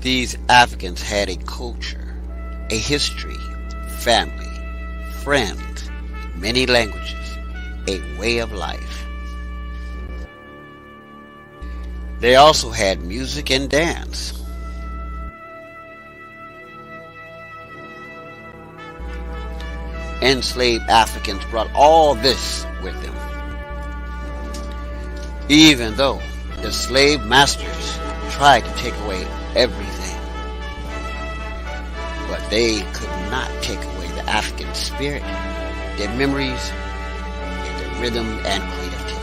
These Africans had a culture, a history, family, friends, many languages, a way of life. They also had music and dance. Enslaved Africans brought all this with them. Even though the slave masters tried to take away everything, but they could not take away the African spirit, their memories, their rhythm and creativity.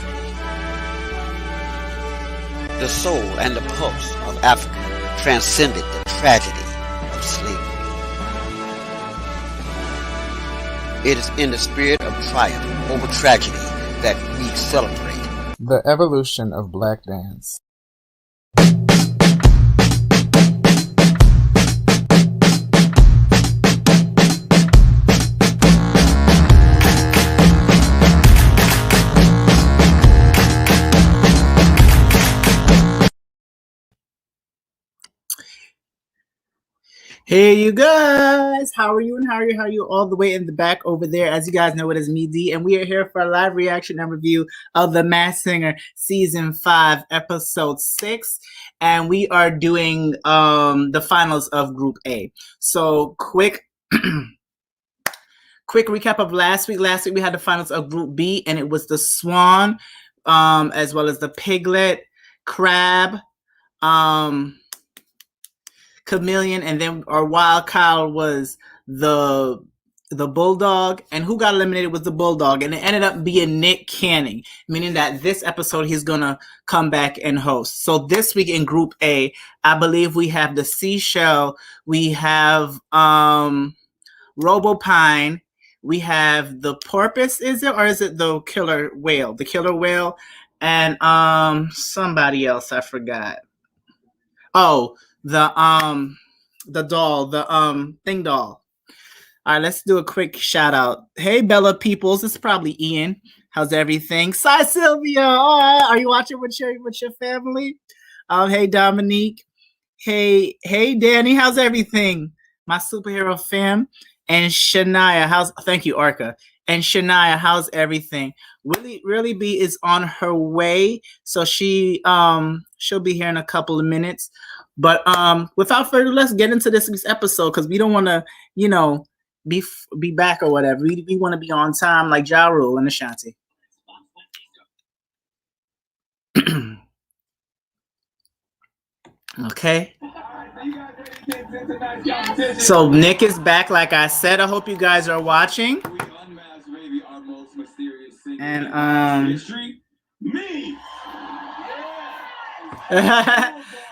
The soul and the pulse of Africa transcended the tragedy of slavery. It is in the spirit of triumph over tragedy that we celebrate the evolution of Black dance. Hey you guys, how are you and how are you all the way in the back over there? As you guys know, it is me, D, and we are here for a live reaction and review of The Masked Singer Season 5, Episode 6, and we are doing the finals of Group A. So quick recap of last week. Last week we had the finals of Group B, and it was the Swan, as well as the Piglet, Crab, Chameleon, and then our wild card was the Bulldog, and who got eliminated was the Bulldog, and it ended up being Nick Cannon, meaning that this episode he's gonna come back and host. So this week in Group A, I believe we have the Seashell, we have Robopine, we have the Porpoise, is it, or is it the Killer Whale? The Killer Whale, and somebody else I forgot. Oh, the doll, the thing doll. All right, let's do a quick shout out. Hey Bella Peoples, this is probably Ian. How's everything? Cy Sylvia, all right. Are you watching with your family? Hey Dominique. Hey Danny, how's everything? My superhero fam. And Shania, thank you, Arca. And Shania, how's everything? Really B is on her way, so she'll be here in a couple of minutes. But without further ado, let's get into this week's episode, because we don't want to, be back or whatever. We want to be on time like Ja Rule and Ashanti. Okay. So Nick is back, like I said. I hope you guys are watching. And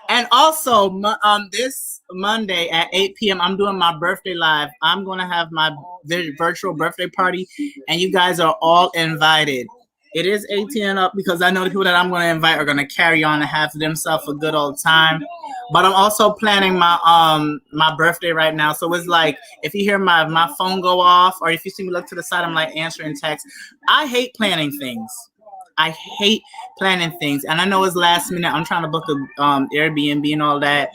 and also this Monday at 8 p.m. I'm doing my birthday live. I'm gonna have my virtual birthday party, and you guys are all invited. It is 18 and up, because I know the people that I'm gonna invite are gonna carry on and have themselves a good old time. But I'm also planning my my birthday right now, so it's like if you hear my phone go off, or if you see me look to the side, I'm like answering texts. I hate planning things. I hate planning things, and I know it's last minute. I'm trying to book a Airbnb and all that.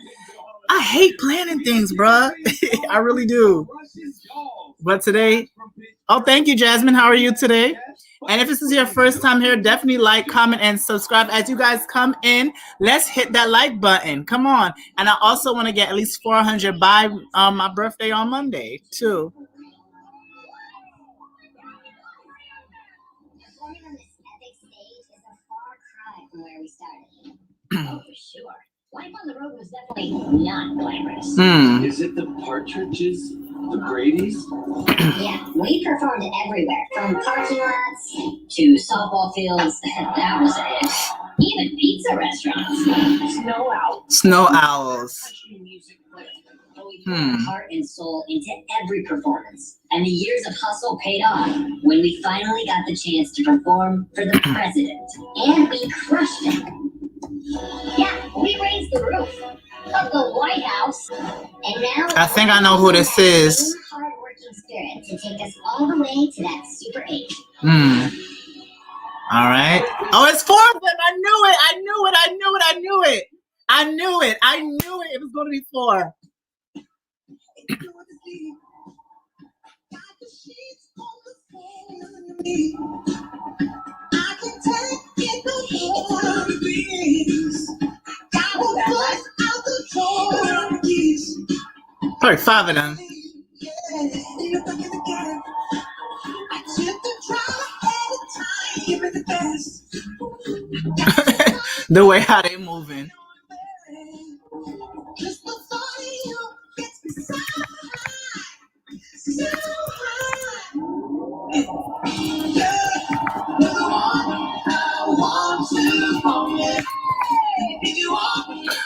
I hate planning things, bruh. I really do. But today, oh, thank you, Jasmine. How are you today? And if this is your first time here, definitely like, comment, and subscribe. As you guys come in, let's hit that like button. Come on. And I also want to get at least 400 by my birthday on Monday, too. Where we started. Oh, for sure. Life on the road was definitely not glamorous. Is it the Partridges? The Brady's? Yeah, we performed everywhere, from parking lots to softball fields. That was it. Even pizza restaurants. Snow owls. Snow owls. We put our heart and soul into every performance. And the years of hustle paid off when we finally got the chance to perform for the president. And we crushed it. Yeah, we raised the roof of the White House. And now I think I know who this is. Hard-working spirit to take us all the way to that Super 8. All right. Oh, it's 4 of them. I knew it. I knew it. I knew it. It was going to be 4. Probably 5 of them. The way how they moving.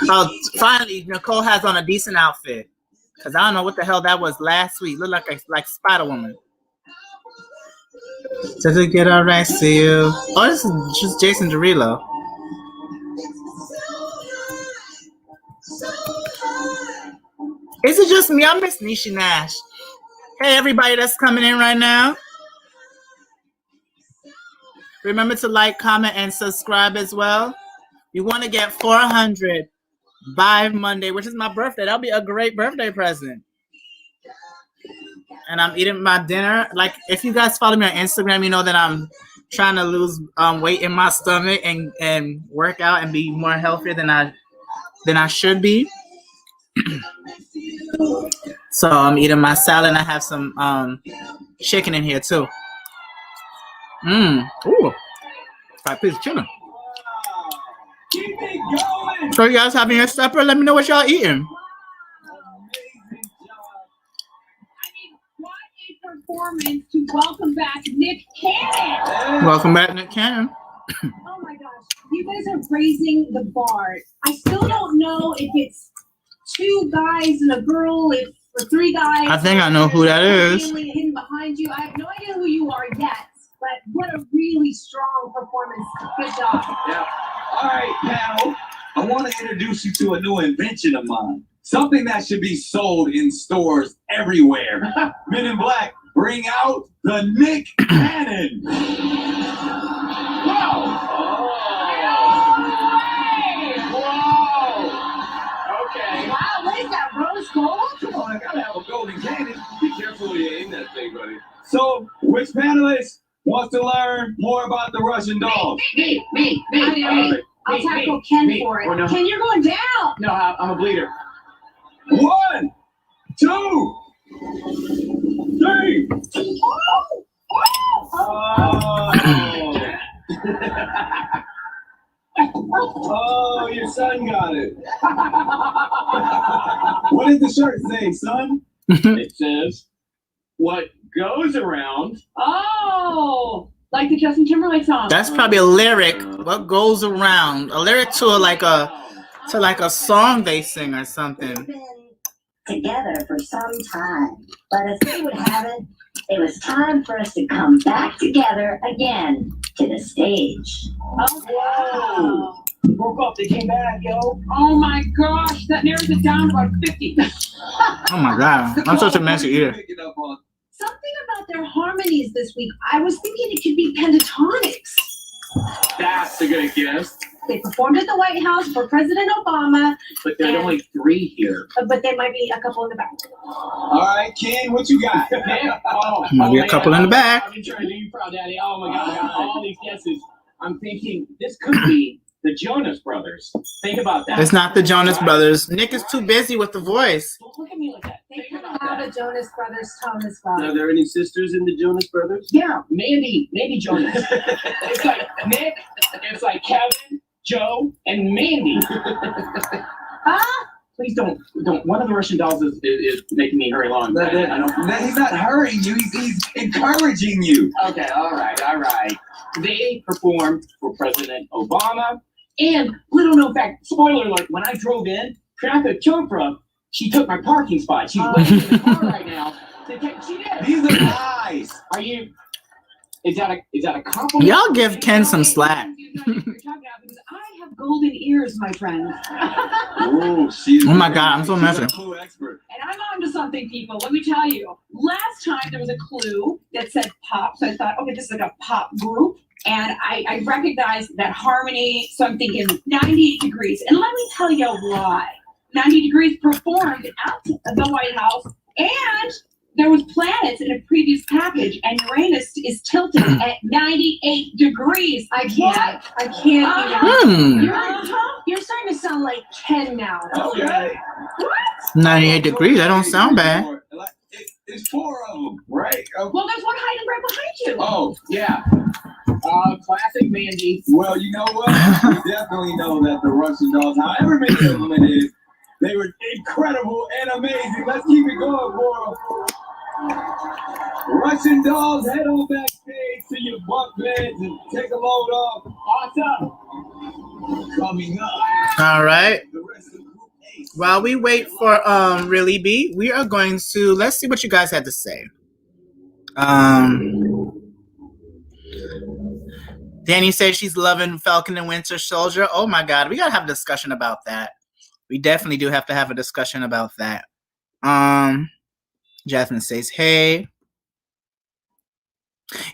Oh, finally, Nicole has on a decent outfit. Because I don't know what the hell that was last week. Looked like Spider-Woman. Does it get alright to you? Oh, this is just Jason Derulo. Is it just me? I miss Niecy Nash. Hey, everybody that's coming in right now. Remember to like, comment, and subscribe as well. You want to get 400 by Monday, which is my birthday. That'll be a great birthday present. And I'm eating my dinner. Like, if you guys follow me on Instagram, you know that I'm trying to lose weight in my stomach and work out and be more healthier than I should be. So I'm eating my salad and I have some chicken in here too. Ooh. 5 pieces of chicken. So you guys having your supper? Let me know what y'all eating. Performance to welcome back Nick Cannon. Welcome back, Nick Cannon. Oh my gosh, you guys are raising the bar. I still don't know if it's 2 guys and a girl, or 3 guys. I think I know who that is. Hidden behind you. I have no idea who you are yet, but what a really strong performance. Good job. Yeah. All right, panel. I want to introduce you to a new invention of mine. Something that should be sold in stores everywhere. Men in Black, bring out the Nick Cannon. Wow. Whoa. Okay. Wow, what is that, rose gold? Come on, I gotta have a golden cannon. Be careful when you aim that thing, buddy. So, which panelist wants to learn more about the Russian doll? Me. I'll tackle Ken for it. No. Ken, you're going down. No, I'm a bleeder. 1, 2, 3. Oh, your son got it. What does the shirt say, son? It says, "What goes around." Oh, like the Justin Timberlake song. That's probably a lyric. What goes around? A lyric to like a song they sing or something. We've been together for some time, but as fate would have it, it was time for us to come back together again to the stage. Oh, wow. Broke up, they came back, yo. Oh my gosh, that narrows it down to about 50. Oh my god, I'm such a messy eater. Pick it up on. Something about their harmonies this week. I was thinking it could be pentatonics. That's a good guess. They performed at the White House for President Obama, But there are only 3 here. but there might be a couple in the back. All right, Ken, what you got? Oh, Might be a couple in the back. I've been trying to do you proud, Daddy. Oh my God, I got all these guesses. I'm thinking this could be the Jonas Brothers. Think about that. It's not the Jonas Brothers. Nick is too busy with the voice. Don't look at me like that. They Think kind of about have that. a Jonas Brothers tone as well. Are there any sisters in the Jonas Brothers? Yeah, maybe Jonas. It's like Nick, it's like Kevin, Joe, and Mandy. Please don't. One of the Russian dolls is making me hurry along. I don't. He's not hurrying you. He's encouraging you. Okay, all right. They performed for President Obama. And little known fact, spoiler alert, when I drove in, Priyanka Chopra, she took my parking spot. She's waiting in the car right now. She did. These are lies. Are you? Is that a compliment? Y'all give Ken some slack. I have golden ears, my friend. Oh, she's. Oh my God, I'm so she's messy. a clue expert. And I'm on to something, people. Let me tell you. Last time there was a clue that said pop, so I thought, okay, this is like a pop group. And I recognize that harmony, so I'm thinking 98 Degrees. And let me tell you why. 90 Degrees performed at the White House, and there was planets in a previous package, and Uranus is tilted at 98 degrees. I can't even. You're starting to sound like Ken now. Okay. What? 98 degrees. That don't sound bad. It's 4 of them, right? Well, there's one hiding right behind you. Oh, Yeah. Classic Mandy. well, you know what? We definitely know that the Russian dolls, however many of them it is, they were incredible and amazing. Let's keep it going, Laurel. Russian dolls, head on backstage to your bunk beds and take a load off. Awesome. Coming up. All right. The rest of Group A. While we wait for Really B, we are going to let's see what you guys had to say. Danny says she's loving Falcon and Winter Soldier. Oh my God, we gotta have a discussion about that. We definitely do have to have a discussion about that. Jasmine says, hey.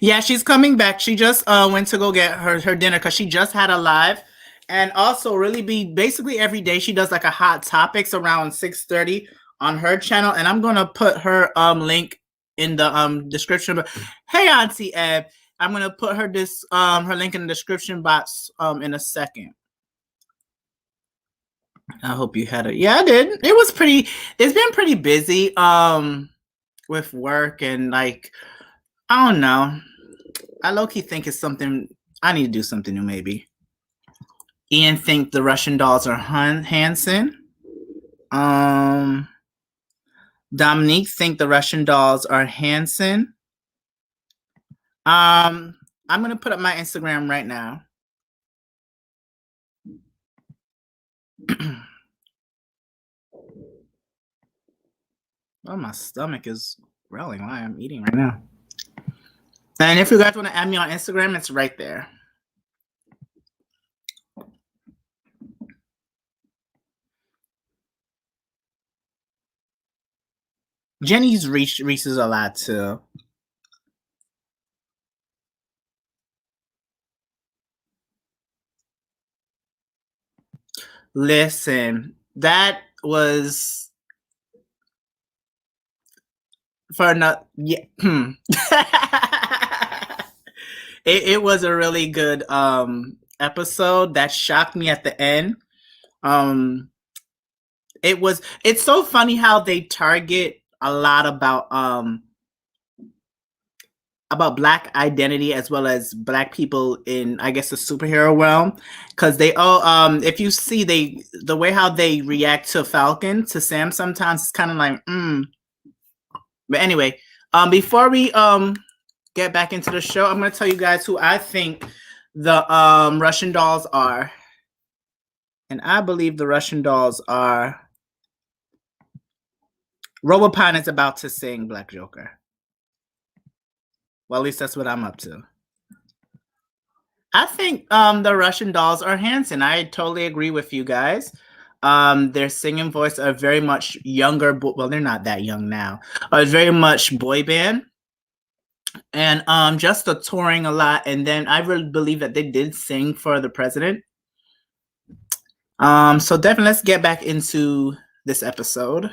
Yeah, she's coming back. She just went to go get her dinner because she just had a live. And also Really B, basically every day she does like a hot topics around 6:30 on her channel. And I'm gonna put her link in the description. But hey, Auntie Eb, I'm gonna put her her link in the description box in a second. I hope you had it. Yeah, I did. It was pretty. It's been pretty busy with work and like I don't know. I low-key think it's something I need to do something new maybe. Ian think the Russian dolls are Hanson. Dominique think the Russian dolls are Hanson. I'm gonna put up my Instagram right now. Oh, my stomach is growling while I'm eating right now. And if you guys want to add me on Instagram, it's right there. Jenny's reaches a lot too. Listen, that was for not yeah. It was a really good episode that shocked me at the end. It's so funny how they target a lot about Black identity as well as Black people in, I guess, the superhero realm, because they all if you see the way how they react to Falcon, to Sam, sometimes it's kind of like But anyway, before we get back into the show, I'm going to tell you guys who I think the Russian dolls are. And I believe the Russian dolls are Robopine is about to sing Black Joker. Well, at least that's what I'm up to. I think the Russian dolls are Hanson. I totally agree with you guys. Their singing voice are very much younger. Well, they're not that young now. It's very much boy band. And just the touring a lot. And then I really believe that they did sing for the president. So definitely let's get back into this episode.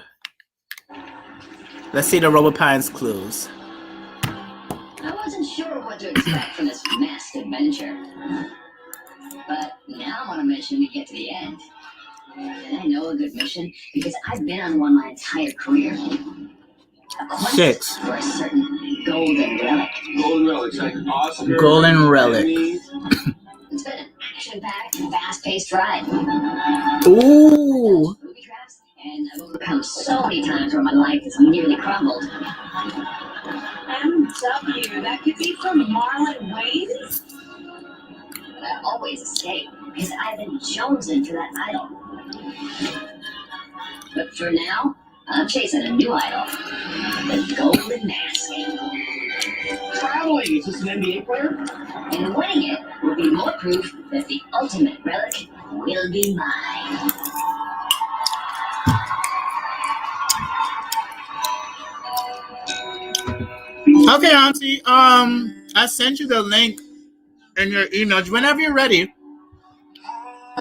Let's see the Robopine's clues. I wasn't sure what to expect from this masked adventure. But now I'm on a mission to get to the end. And I know a good mission because I've been on one my entire career. A quest 6. for a certain golden relic. Golden relics, like Oscar. Golden relic. It's been an action-packed, fast-paced ride. Ooh. Movie traps, and I've overcome so many times where my life has nearly crumbled. MW, that could be from Marlon Wayans? But I always escape because I've been jonesing for that idol. But for now, I'm chasing a new idol. The Golden Mask. Traveling. Is this an NBA player? And winning it will be more proof that the ultimate relic will be mine. Okay, Auntie. I sent you the link in your emails whenever you're ready.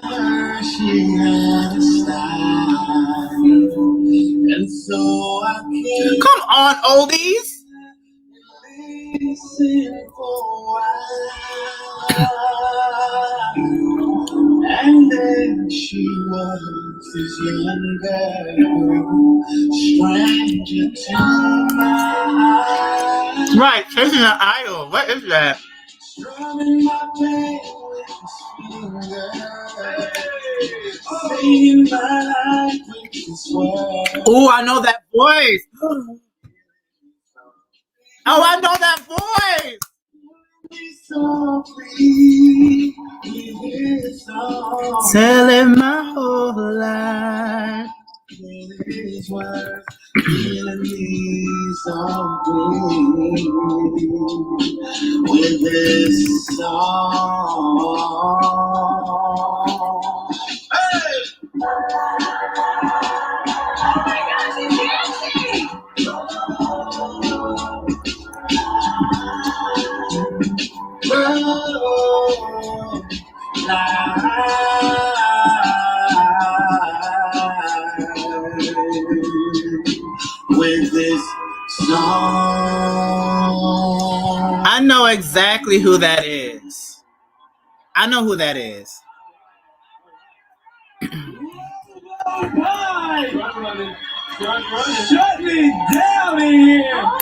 She had a style, and so I came Come on, oldies. listen for a while. And then she was this young girl, stranger to my eyes. Right, chasing an idol. What is that? Strumming my pain with his fingers, singing my life with his words. Oh, I know that voice. Oh, I know that voice. So free, his song, Telling my whole life. his words, feeling me so free with this song. With this song. I know exactly who that is. I know who that is. Shut me down in here! Oh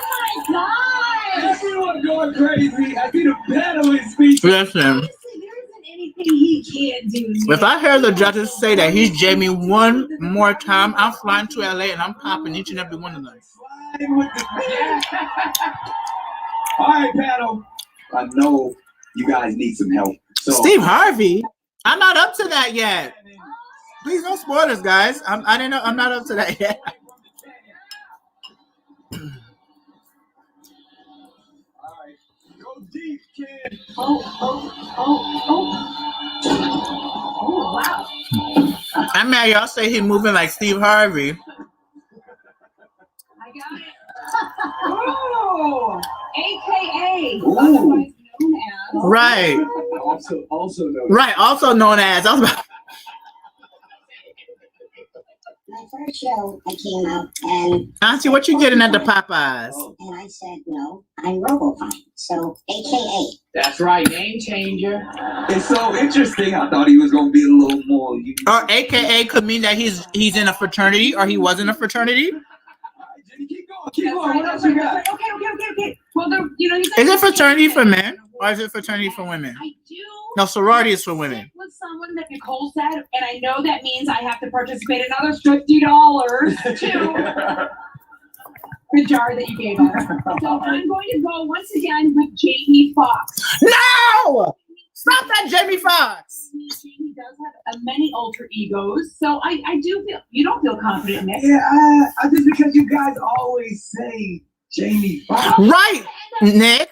my God! Everyone going crazy. I see the panel in speech. Listen, Honestly, there isn't anything he can't do. if I hear the judges say that he's Jamie one more time, I'm flying to LA and I'm popping each and every one of them. Sliding with the All right, panel. I know you guys need some help. So Steve Harvey? I'm not up to that yet. Please don't spoil us, guys. I didn't know. I'm not up to that yet. go deep, kid. Oh, wow. I'm mad y'all say he's moving like Steve Harvey. I got it. Oh, AKA, Ooh. otherwise known as. Right. Also known. Right. Also known as. I was about, My first show, I came out and Auntie, what you getting at the Popeyes? I said, no, I'm Robofine. So, AKA. That's right, game changer. It's so interesting. I thought he was gonna be a little more. Or AKA could mean that he's in a fraternity or he was in a fraternity. Jenny, keep going. Keep That's going. right, What that's else you right, got? that's right. Okay. Well, he's Is it fraternity for men or is it fraternity for women? I do. No, sorority is for women. With someone that Nicole said, and I know that means I have to participate another $50 to the jar that you gave us. So I'm going to go once again with Jamie Foxx. No! Stop that, Jamie Foxx! Jamie does have many alter egos, so I do feel you don't feel confident, Nick. Yeah, I just because you guys always say Jamie Foxx. Right, Nick.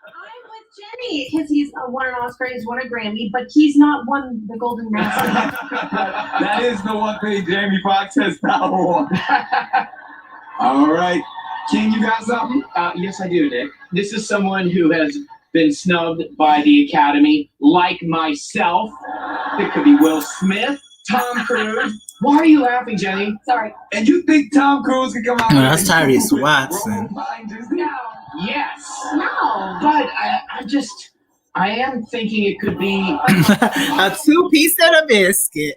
I'm with Jenny because he's won an Oscar, he's won a Grammy, but he's not won the Golden Raspberry. That is the one thing Jamie Foxx has not won. All right. King, you got something? Yes, I do, Nick. This is someone who has been snubbed by the Academy, like myself. It could be Will Smith, Tom Cruise. Why are you laughing, Jenny? Sorry. And you think Tom Cruise can come out? No, that's with Tyrese Watson. No. Yes. No. But I am thinking it could be. A 2-piece and a biscuit.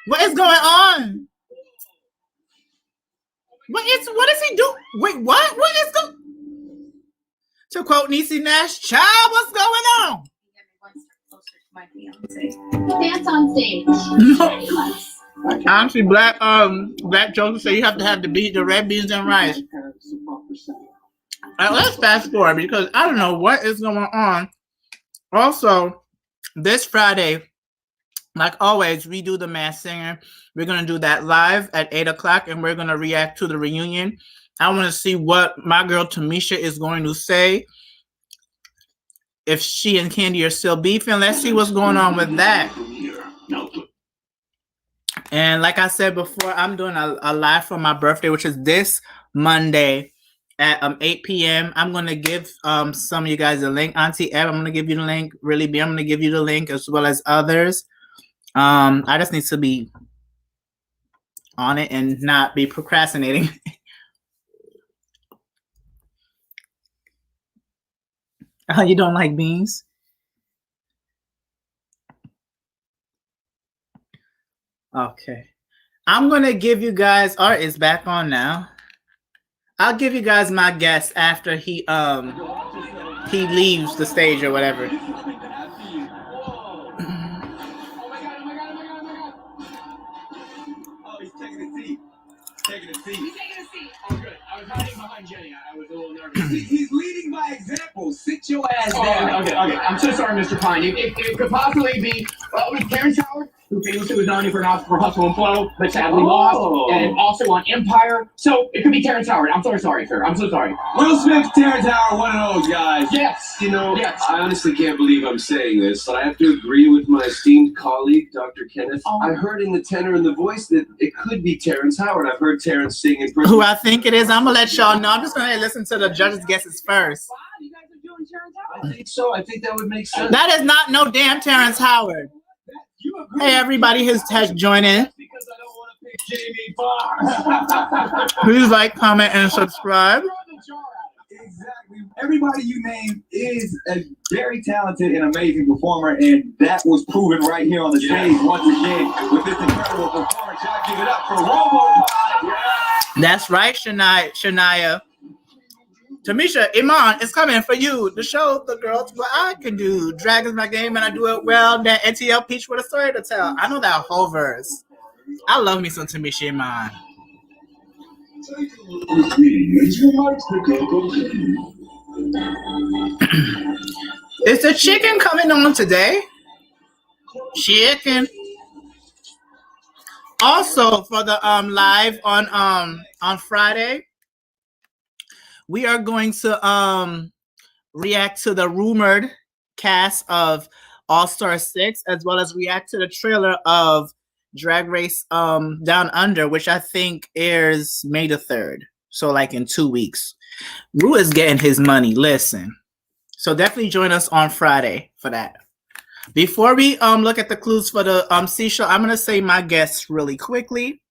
What is going on? What is he doing? Wait, what? What is going? To quote Niecy Nash, child, what's going on? Dance on stage. Honestly, black jokers say you have to have the red beans and rice. Let's fast forward because I don't know what is going on. Also, this Friday, like always, we do the Masked Singer. We're gonna do that live at 8 o'clock, and we're gonna react to the reunion. I want to see what my girl Tamisha is going to say. If she and Candy are still beefing, let's see what's going on with that. And like I said before, I'm doing a live for my birthday, which is this Monday at 8 p.m. I'm gonna give some of you guys a link. Auntie Eb, I'm gonna give you the link. Really B, I'm gonna give you the link as well as others. I just need to be on it and not be procrastinating. Oh, you don't like beans? Okay. I'm gonna give you guys. Art is back on now. I'll give you guys my guess after he leaves the stage or whatever. Oh, he's taking a seat. Taking a seat. He's taking a seat. Oh, good. I was hiding behind Jenny. I was a little nervous. He's leading by example. Sit your ass Oh, down. okay. I'm so sorry, Mr. Pine. It could possibly be Terrence Howard, who famously was nominated for an Oscar for Hustle and Flow, but sadly lost, and also on Empire. So it could be Terrence Howard. I'm so sorry, sir. I'm so sorry. Will Smith, Terrence Howard, one of those guys. Yes. You know, Yes. I honestly can't believe I'm saying this, but I have to agree with my esteemed colleague, Dr. Kenneth. I heard in the tenor and the voice that it could be Terrence Howard. I've heard Terrence sing in person. Who I think it is, I'm gonna let y'all know. I'm just gonna listen to the judges' guesses first. Wow, you guys are doing Terrence I Howard. think so. I think that would make sense. That is not no damn Terrence Howard. You agree? Hey, everybody has joined in. Because I don't want to pick Jamie Foxx. Please like, comment, and subscribe. Exactly. Everybody you name is a very talented and amazing performer, and that was proven right here on the stage once again with this incredible performance. Y'all give it up for RoboPod. That's right, Shania. Tamisha, Iman, it's coming for you to show the girls what I can do. Drag is my game and I do it well. That NTL Peach with a story to tell. I know that whole verse. I love me some Tamisha Iman. Is the chicken coming on today? Chicken. Also for the live on Friday, we are going to react to the rumored cast of All Star 6 as well as react to the trailer of Drag Race Down Under, which I think airs May the 3rd. So like in 2 weeks. Ru is getting his money. Listen. So definitely join us on Friday for that. Before we look at the clues for the C show, I'm gonna say my guess really quickly.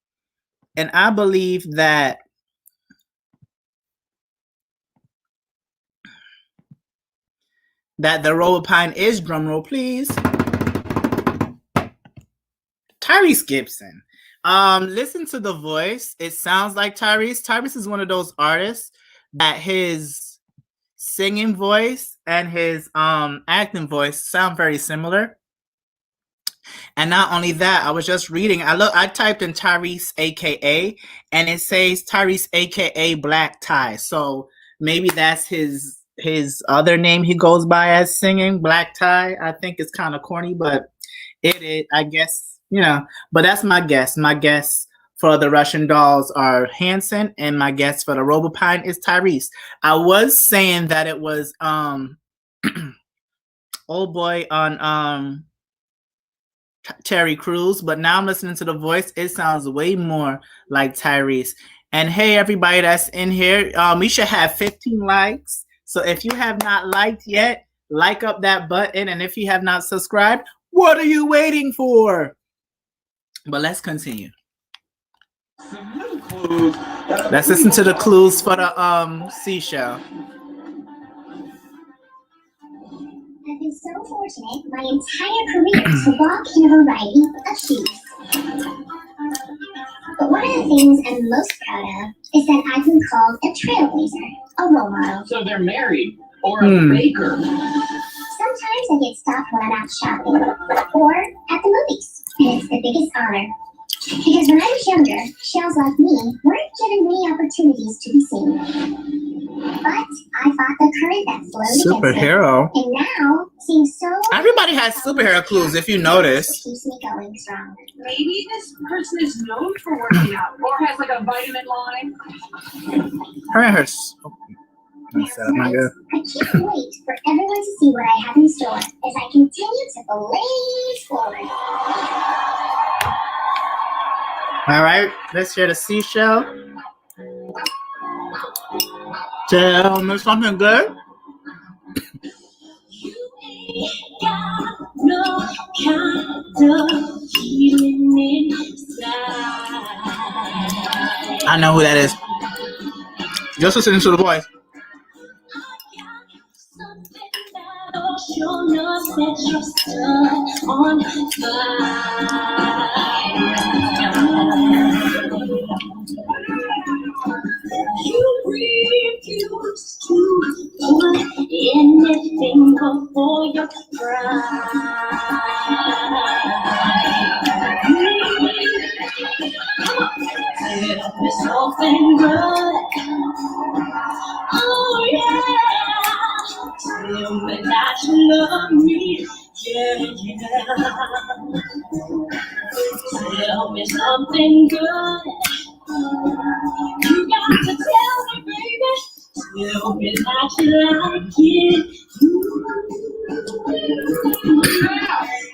And I believe that the RoboPine is, drumroll please, Tyrese Gibson. Listen to the voice. It sounds like Tyrese. Tyrese is one of those artists that his singing voice and his acting voice sound very similar. And not only that, I was just reading. I typed in Tyrese AKA, and it says Tyrese AKA Black Tie. So maybe that's his other name he goes by as singing, Black Tie. I think it's kind of corny, but it I guess, you know. But that's my guess. My guess for the Russian dolls are Hanson, and my guess for the RoboPine is Tyrese. I was saying that it was old boy on Terry Crews, but now I'm listening to the voice. It sounds way more like Tyrese. And hey, everybody that's in here, we should have 15 likes. So if you have not liked yet, like up that button. And if you have not subscribed, what are you waiting for? But let's continue. Some new clues. Let's listen to the clues for the C show. I've been so fortunate my entire career to walk in a variety of shoes. But one of the things I'm most proud of is that I've been called a trailblazer, a role model. So they're married or a baker. Sometimes I get stopped when I'm out shopping or at the movies, and it's the biggest honor. Because when I was younger, shells like me weren't given many opportunities to be seen. But I fought the current that flowed against me. Superhero. And now, seeing so Everybody has superhero clues if you notice. keeps me going strong. Maybe this person is known for working out or has like a vitamin line. Her and her. That's right. I can't wait for everyone to see what I have in store as I continue to blaze forward. All right, let's hear the C show. Tell me something good. Got no kind of feeling inside. I know who that is. Just listen to the voice. Sure enough that you're still on fire. You refuse to put anything before your pride. Come on, tell me something good. Oh yeah, tell me that you love me. Yeah, yeah. Tell me something good. You got to tell me, baby. Tell me that you like it.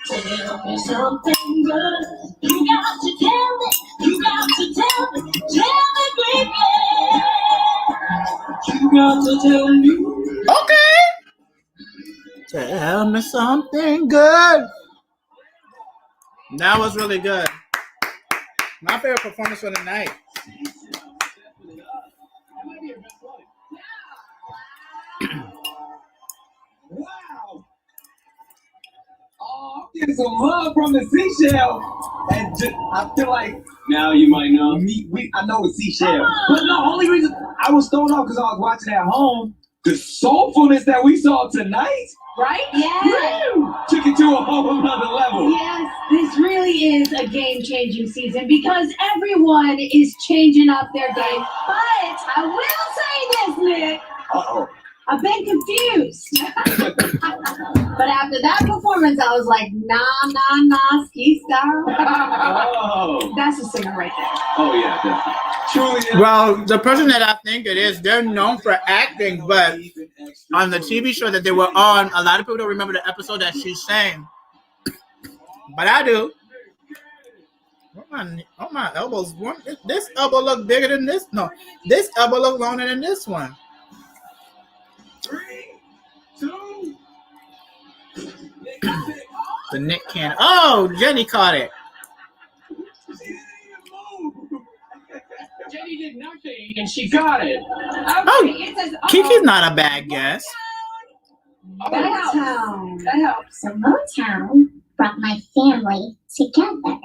Tell me something good. You got to tell me. You got to tell me. Tell me, baby. You got to tell me. Okay. Tell me something good. That was really good. My favorite performance for the night. Wow. Oh, I'm getting some love from the seashell. And I feel like Now you might know. I know it's seashell. But the only reason I was thrown off because I was watching at home. The soulfulness that we saw tonight. Right? Yeah. Woo! Took it to a whole nother level. Yes, this really is a game-changing season because everyone is changing up their game. But I will say this, Nick. Uh-oh. I've been confused. But after that performance, I was like, nah, ski style. Oh. That's a singer right there. Oh yeah, definitely. Truly. Well, the person that I think it is, they're known for acting, but on the TV show that they were on, a lot of people don't remember the episode that she sang. But I do. Oh my elbows. This elbow look bigger than this. No, this elbow look longer than this one. 3, 2. The Nick can. Oh, Jenny caught it. Jenny did nothing, and she got it. Oh, It says, Kiki's not a bad guess. That helps. That helps. So Motown brought my family together.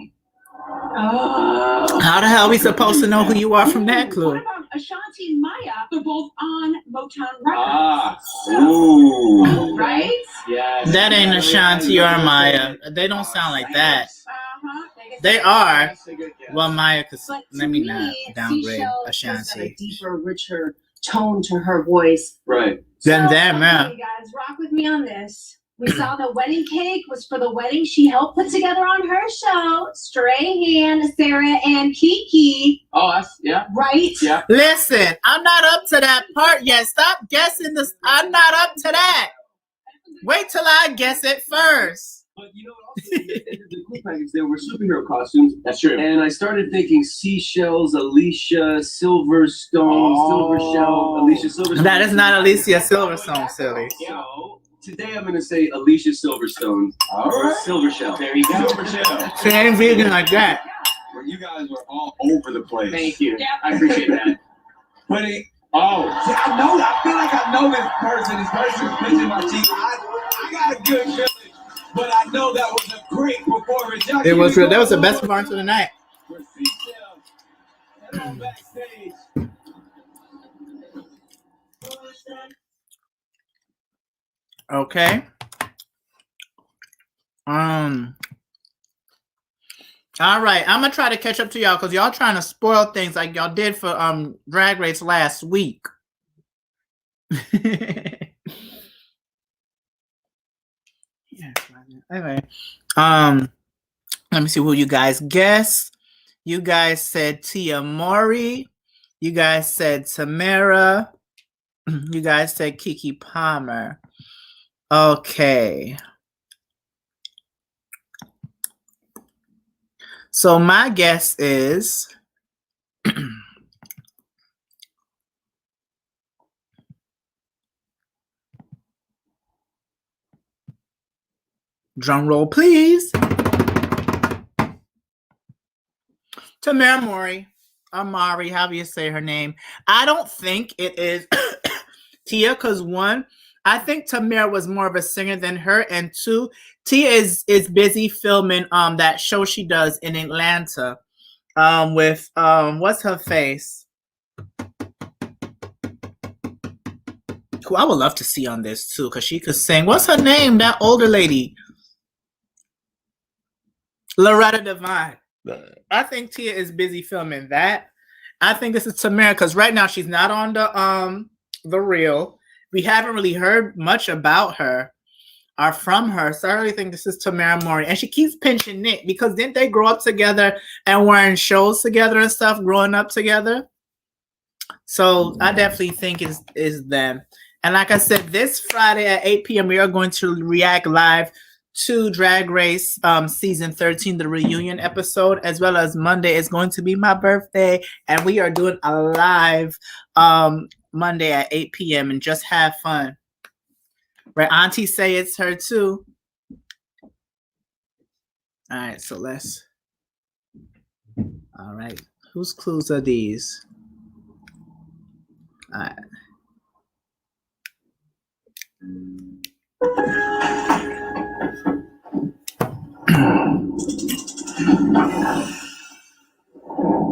Oh. How the hell are we supposed to know who you are from that What clue? about Ashanti and Maya? They're both on Motown Records. Ah. Ooh. Right? Yes. That ain't Ashanti or Maya. They don't sound like that. Uh-huh. They are. That's a good guess. Well, Maya, But let to me not downgrade Seashell just had a Ashanti. deeper, richer tone to her voice. Right. Then So, them, man. okay, guys, rock with me on this. We saw the wedding cake was for the wedding she helped put together on her show. Strahan, Sarah, and Kiki. Oh, that's, yeah. Right? Yeah. Listen, I'm not up to that part yet. Stop guessing this. I'm not up to that. Wait till I guess it first. But you know what? Also, the cool package, there were superhero costumes. That's true. And I started thinking seashells, Alicia Silverstone, Silvershell, Alicia Silverstone. That is not Alicia Silverstone, silly. So today I'm going to say Alicia Silverstone. All Or right. Silvershell. There you go. Silvershell. She ain't vegan like that. Where you guys were all over the place. Thank you. Yeah. I appreciate that. But see, I know. I feel like I know this person. This person's pinching my cheek. I got a good feeling. But I know that was a great performance. Y'all It give was me real. That was the one best more performance of the night. for Seashell. Head on backstage. Okay. All right, I'm gonna try to catch up to y'all because y'all trying to spoil things like y'all did for Drag Race last week. Anyway, let me see who you guys guessed. You guys said Tia Mori. You guys said Tamara. You guys said Kiki Palmer. Okay. So my guess is Drum roll, please. Tamara Mori. Amari, however you say her name. I don't think it is Tia, because one, I think Tamara was more of a singer than her, and two, Tia is busy filming that show she does in Atlanta with what's her face? Who I would love to see on this too, because she could sing. What's her name? That older lady. Loretta Devine. I think Tia is busy filming that. I think this is Tamara because right now she's not on the reel. We haven't really heard much about her or from her, so I really think this is Tamara Mori. And she keeps pinching Nick because didn't they grow up together and were in shows together and stuff, growing up together? So I definitely think is them. And like I said, this Friday at 8 p.m. we are going to react live to Drag Race season 13, the reunion episode, as well as Monday is going to be my birthday, and we are doing a live Monday at 8 p.m. and just have fun. Right, Auntie say it's her too. All right, so let's. All right, whose clues are these? All right.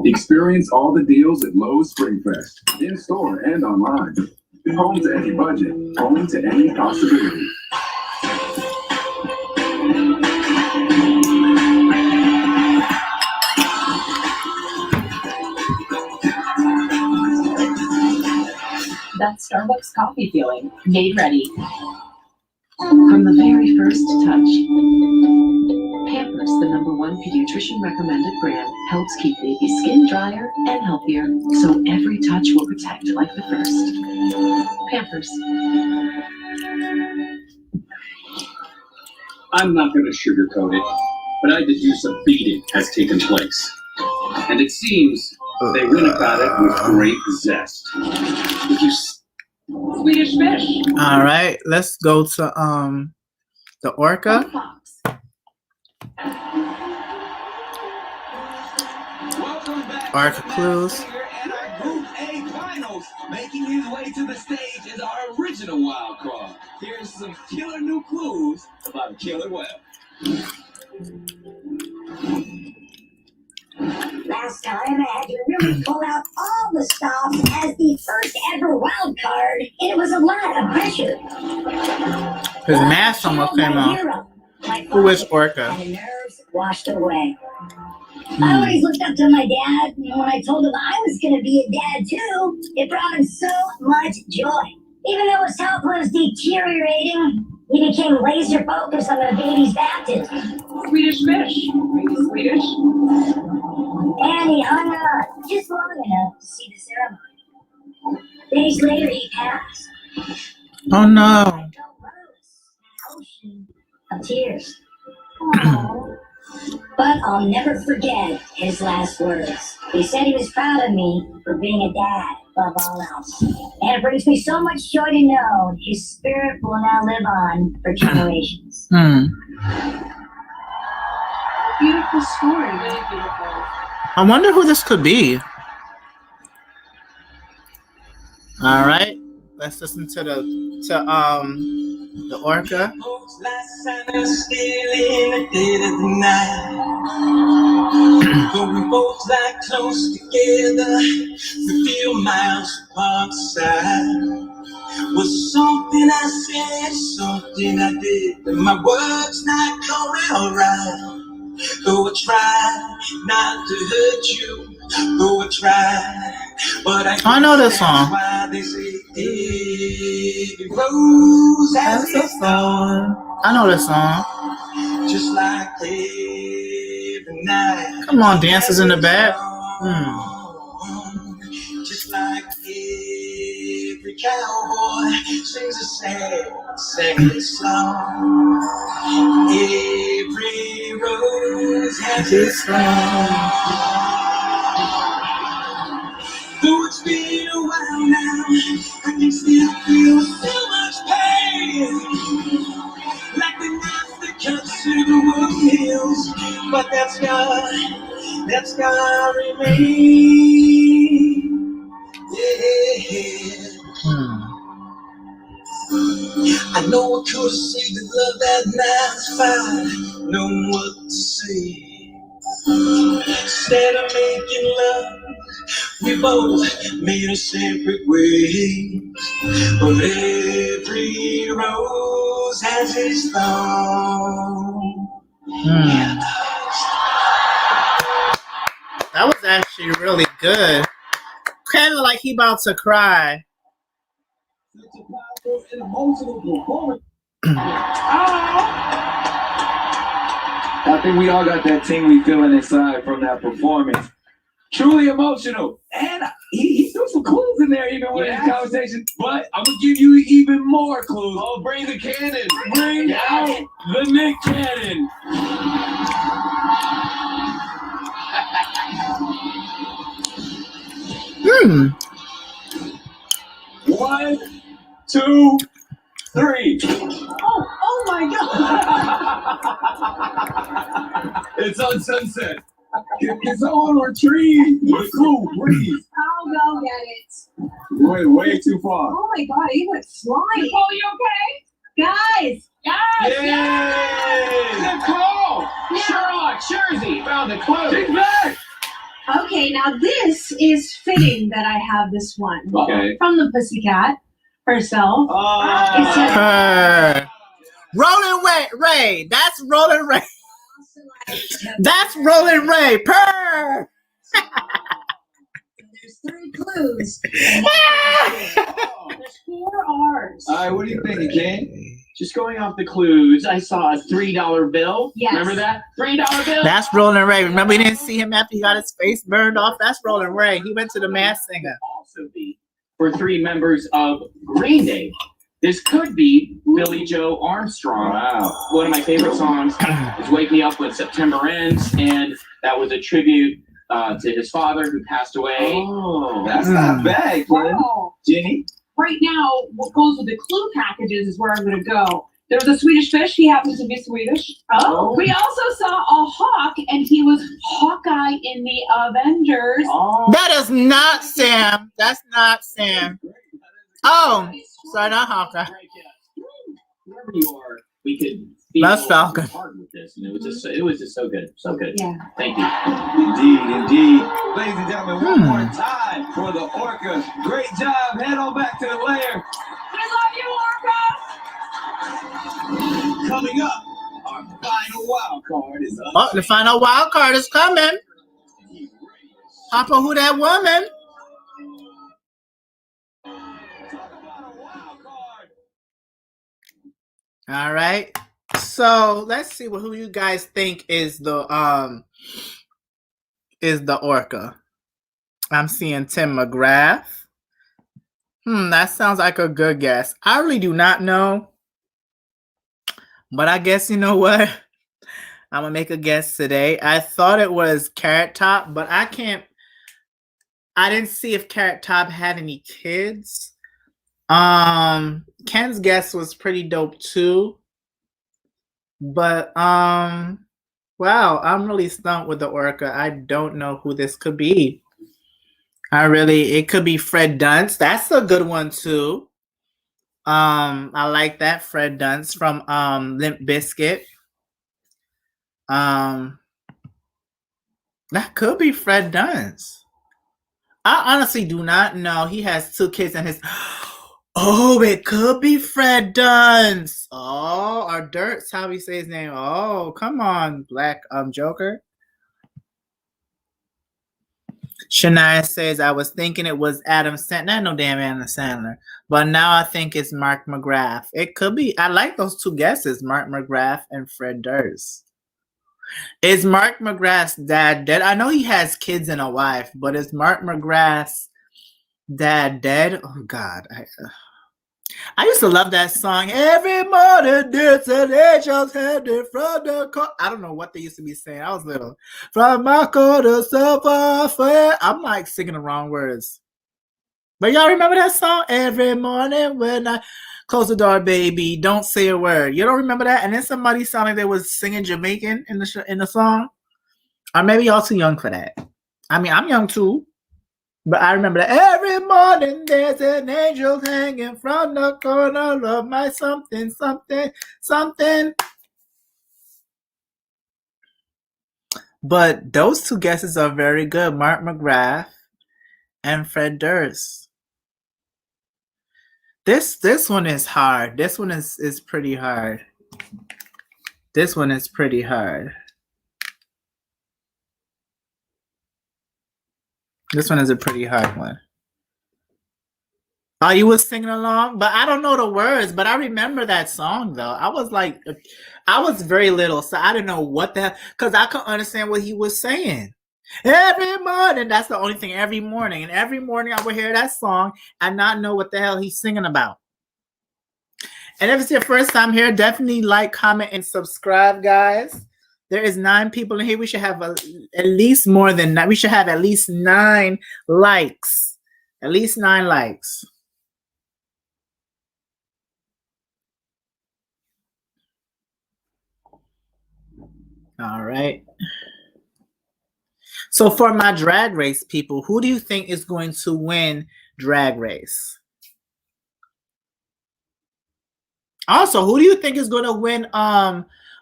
Experience all the deals at Lowe's Springfest, in store and online. Home to any budget, home to any possibility. That Starbucks coffee feeling, made ready. From the very first touch, Pampers, the #1 pediatrician recommended brand, helps keep baby skin drier and healthier, so every touch will protect like the first. Pampers. I'm not going to sugarcoat it, but I deduce a beating has taken place. And it seems they went about it with great zest. Did you Swedish Fish. All right, let's go to the Orca. Orca clues. And our Group A finals, making his way to the stage is our original wild card. Here's some killer new clues about Killer Webb. Last time I had to really pull out all the stops as the first ever wild card, and it was a lot of pressure. His mask almost came off. Who is Orca? And the nerves washed away. I always looked up to my dad, and when I told him I was going to be a dad too, it brought him so much joy. Even though his health was deteriorating, he became laser focused on the baby's baptism. Swedish Fish. Swedish. And he hung on just long enough to see the ceremony. Days later, he passed. Oh no. Ocean of tears. But I'll never forget his last words. He said he was proud of me for being a dad above all else. And it brings me so much joy to know his spirit will now live on for generations. Beautiful story. Really beautiful. I wonder who this could be. All right, let's listen to the Orca. Last Santa still in the dead of the night. But we both lie close together. We feel miles apart side. Was something I said, something I did, but my words not going alright. Though I try not to hurt you, though I try, but I know this song. Why they say every rose has its thorn. I know this song. Just like every night. Come on, dancers in the back. Just like every cowboy sings a sad song. Every rose has its thorn. Though it's been a while now, I can still feel so much pain. Like the knife that cuts but that's gonna remain. Yeah. I know I could have saved the love that night is fine. Know what to say. Instead of making love, we both made a separate way. But every rose has its thorn. That was actually really good. Kind of like he about to cry. Such a powerful and emotional performance. I think we all got that tingly feeling inside from that performance. Truly emotional. And he threw some clues in there even with his conversation. But I'm going to give you even more clues. Oh, bring the cannon. Bring out the Nick Cannon. One, two, three. Oh my God. It's on Sunset. It's on Retrieve. The clue, please. I'll go get it. Way too far. Oh my God, he went flying. Nicole, you okay? Guys. Yay! Nicole! Sherlock, Jersey, found the clue. She's back! Okay, now this is fitting that I have this one. Okay. From the Pussycat herself. It says, Purr. Rolling Ray. That's Rolling Ray. That's Rolling Ray. Purr. There's 3 clues. There's 4 R's. All right, what do you think, Ken? Just going off the clues, I saw a $3 bill. Yes. Remember that? $3 bill? That's Rolling Ray. Remember, we didn't see him after he got his face burned off? That's Rolling Ray. He went to the Masked Singer. Also be for 3 members of Green Day. This could be Billy Joe Armstrong. Wow. One of my favorite songs is Wake Me Up When September Ends, and that was a tribute to his father who passed away. Oh, that's not bad, Ken. Wow. Jenny? Right now, what goes with the clue packages is where I'm going to go. There's a Swedish fish. He happens to be Swedish. Oh. We also saw a hawk, and he was Hawkeye in the Avengers. Oh. That is not Sam. That's not Sam. Oh, sorry, not Hawkeye. Wherever you are, we could That's Falcon. hard with this, and it was just so good, so good. Yeah. Thank you. Indeed. Ladies and gentlemen, one more time for the Orcas. Great job. Head on back to the lair. We love you, Orca. Coming up, our final wild card is Oh, the final wild card is coming. Papa, who that woman? All right. So let's see who you guys think is the Orca. I'm seeing Tim McGrath. That sounds like a good guess. I really do not know. But I guess you know what? I'm gonna make a guess today. I thought it was Carrot Top, but I didn't see if Carrot Top had any kids. Ken's guess was pretty dope too. But wow, I'm really stumped with the Orca. I don't know who this could be. It could be Fred Dunst. That's a good one too. I like that, Fred Dunst from Limp Bizkit. That could be Fred Dunst. I honestly do not know. He has 2 kids in his. Oh, it could be Fred Dunst. Oh, or Dirt's how we say his name. Oh, come on, Black Joker. Shania says, I was thinking it was Adam Sandler. Not no damn Adam Sandler. But now I think it's Mark McGrath. It could be. I like those 2 guesses, Mark McGrath and Fred Durst. Is Mark McGrath's dad dead? I know he has kids and a wife, but is Mark McGrath's dad dead? Oh, God. I used to love that song. Every morning, this and angels headed from the car. I don't know what they used to be saying. I was little. From my car to sofa. I'm like singing the wrong words. But y'all remember that song? Every morning when I close the door, baby, don't say a word. You don't remember that? And then somebody sounded like they was singing Jamaican in the song. Or maybe y'all too young for that. I mean, I'm young too. But I remember that every morning there's an angel hanging from the corner of my something, something, something. But those two guesses are very good. Mark McGrath and Fred Durst. This one is hard. This one is pretty hard. This one is pretty hard. This one is a pretty hard one. Oh, you was singing along? But I don't know the words, but I remember that song, though. I was very little, so I didn't know what that, because I couldn't understand what he was saying. Every morning, that's the only thing, every morning. And every morning I would hear that song and not know what the hell he's singing about. And if it's your first time here, definitely like, comment, and subscribe, guys. There is 9 people in here. We should have at least more than that. We should have at least 9 likes. At least 9 likes. All right. So for my Drag Race people, who do you think is going to win Drag Race? Also, who do you think is going to win?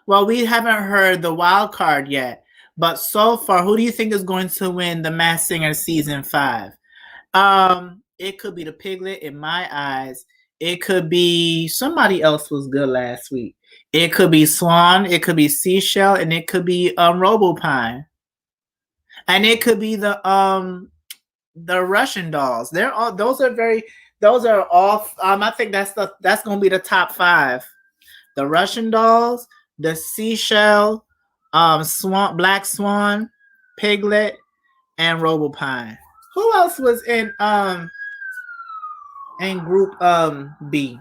Well, we haven't heard the wild card yet, but so far, who do you think is going to win the Masked Singer season 5? It could be the Piglet in my eyes. It could be somebody else was good last week. It could be Swan. It could be Seashell, and it could be Robopine, and it could be the Russian dolls. They're all those are all. I think that's going to be the top 5. The Russian dolls, the Seashell, Swan, Black Swan, Piglet, and Robopine. Who else was in group B?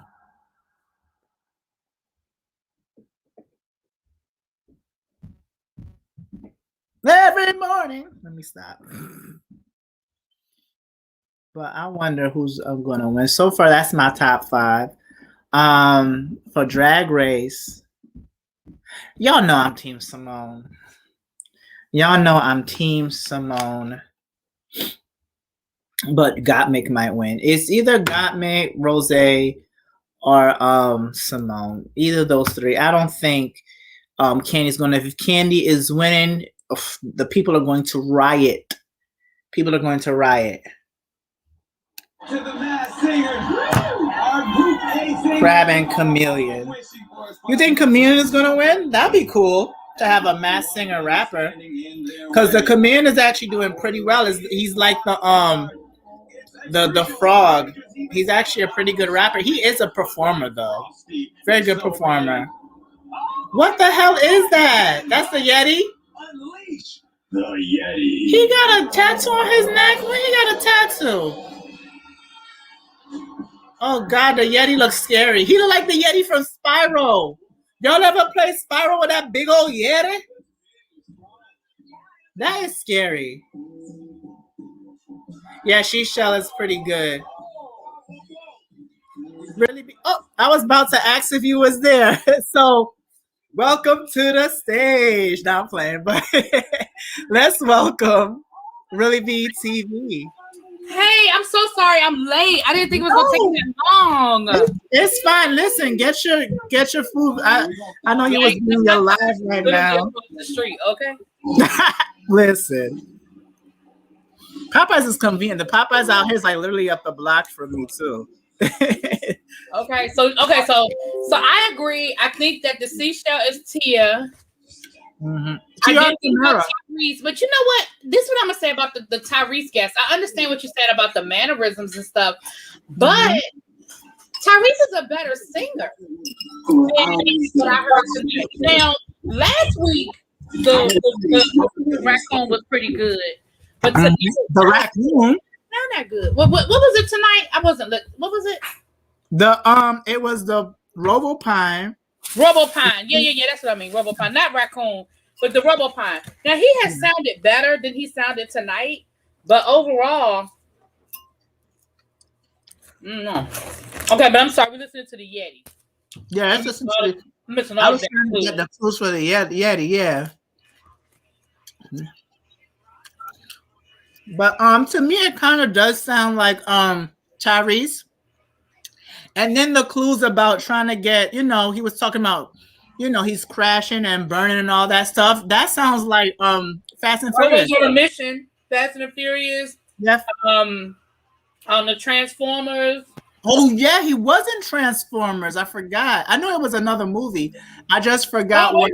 Every morning. Let me stop. But I wonder who's going to win. So far, that's my top 5. For Drag Race, y'all know I'm Team Simone. Y'all know I'm Team Simone. But Gottmik might win. It's either Gottmik, Rosé, or Simone. Either of those 3. I don't think Candy's going to. If Candy is winning, the people are going to riot. People are going to riot. To the Masked Singer, our Group A singer, Crab and Chameleon. You think Chameleon is going to win? That'd be cool to have a Masked Singer rapper. Because the Chameleon is actually doing pretty well. He's like the frog. He's actually a pretty good rapper. He is a performer, though. Very good performer. What the hell is that? That's the Yeti? Unleash the Yeti. He got a tattoo on his neck? When he got a tattoo? Oh, God, the Yeti looks scary. He look like the Yeti from Spyro. Y'all ever play Spyro with that big old Yeti? That is scary. Yeah, Seashell is pretty good. Really? Oh, I was about to ask if you was there. So, welcome to the stage. Now I'm playing, but let's welcome Really Be TV. Hey, I'm so sorry. I'm late. I didn't think it was gonna take that long. It's fine. Listen, get your food. I know you was doing your live right now. The street, okay? Listen, Popeyes is convenient. The Popeyes out here is like literally up the block from me too. Okay, so I agree. I think that the Seashell is Tia. Mm-hmm. I didn't think about Tyrese, but you know what? This is what I'm gonna say about the Tyrese guest. I understand what you said about the mannerisms and stuff, but Tyrese is a better singer than what I heard today. Now, last week the raccoon was pretty good, but today, the raccoon not that good. What was it tonight? I wasn't. What was it? It was the Robopine. Robopine. Yeah. That's what I mean. Robopine, not raccoon, but the Robopine. Now he has sounded better than he sounded tonight, but overall, no. Okay, but I'm sorry. We're listening to the Yeti. Yeah, that's just. I was trying to get the clues for the Yeti. Yeah. But to me it kind of does sound like Tyrese. And then the clues about trying to get, he was talking about, he's crashing and burning and all that stuff. That sounds like Fast and Furious. On a mission, Fast and the Furious. Yeah. On the Transformers. Oh yeah, he was in Transformers. I forgot. I know it was another movie. I just forgot what.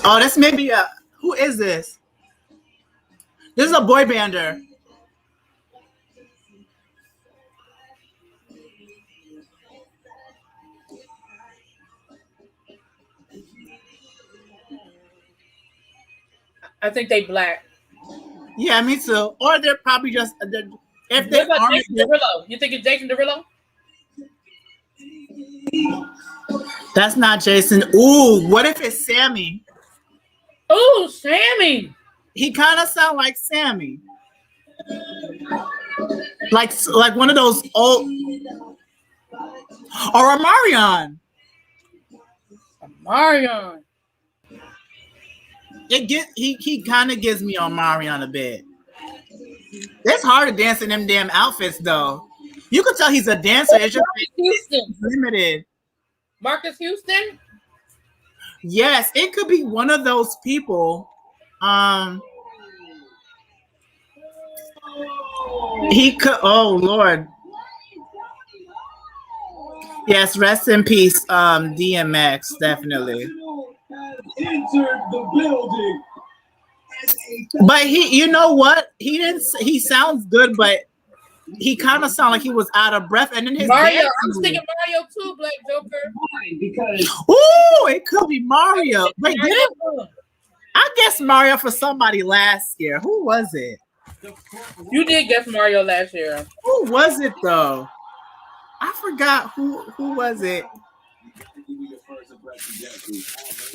Oh, this may be a. Who is this? This is a boy bander. I think they black. Yeah, me too. Or they're probably just if they about are. Jason Derulo? You think it's Jason Derulo? That's not Jason. Ooh, what if it's Sammy? Ooh, Sammy. He kind of sound like Sammy. Like one of those old or a Marion. Marion. He kind of gives me on Marion a bit. It's hard to dance in them damn outfits though. You can tell he's a dancer. It's just limited. Marcus Houston? Yes, it could be one of those people. He could. Oh Lord. Yes, rest in peace, DMX, definitely. Entered the building. But you know what? He sounds good, but he kind of sounded like he was out of breath. And then his Mario, I'm thinking Mario too, Black Joker. Because ooh, it could be Mario. Wait, did it? I guess Mario for somebody last year. Who was it? You did guess Mario last year. Who was it though? I forgot who was it.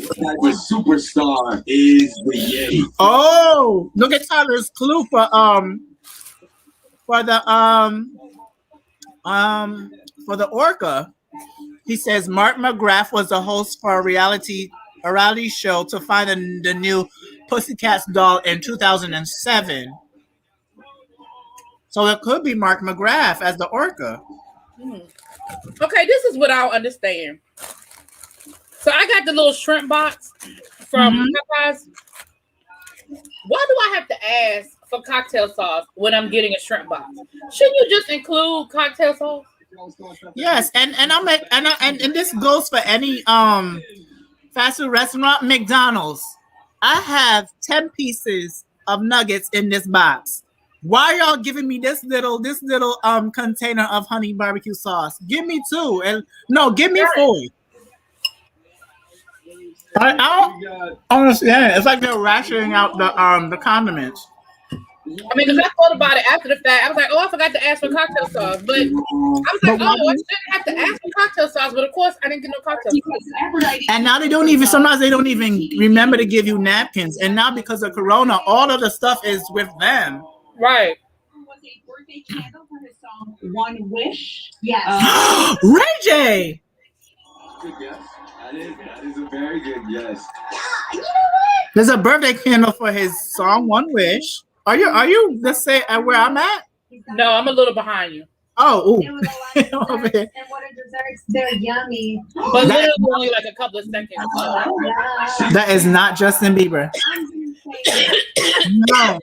What type of superstar is the Yay? Oh, look at Tyler's clue for the Orca. He says Mark McGrath was the host for a reality show to find the new Pussycats doll in 2007. So it could be Mark McGrath as the Orca. Okay, this is what I'll understand. So I got the little shrimp box from Popeyes. Why do I have to ask for cocktail sauce when I'm getting a shrimp box? Shouldn't you just include cocktail sauce? Yes, and this goes for any fast food restaurant. McDonald's. I have 10 pieces of nuggets in this box. Why are y'all giving me this little container of honey barbecue sauce? Give me 2. And no, give me 4. I don't understand. It's like they're rationing out the condiments. I mean, because I thought about it after the fact. I was like, oh, I forgot to ask for cocktail sauce. But I was like, oh, I shouldn't have to ask for cocktail sauce. But of course, I didn't get no cocktail sauce. And now sometimes they don't even remember to give you napkins. And now because of Corona, all of the stuff is with them. Right. Was a birthday candle for his song One Wish. Yes. Ray J. Good guess. That is a very good guess. You know what? There's a birthday candle for his song One Wish. Are you the same where I'm at? No, I'm a little behind you. Oh, There was a lot of desserts, and what are desserts? They're yummy. But literally only like a couple of seconds. Yeah. that is not Justin Bieber. I'm gonna say No. I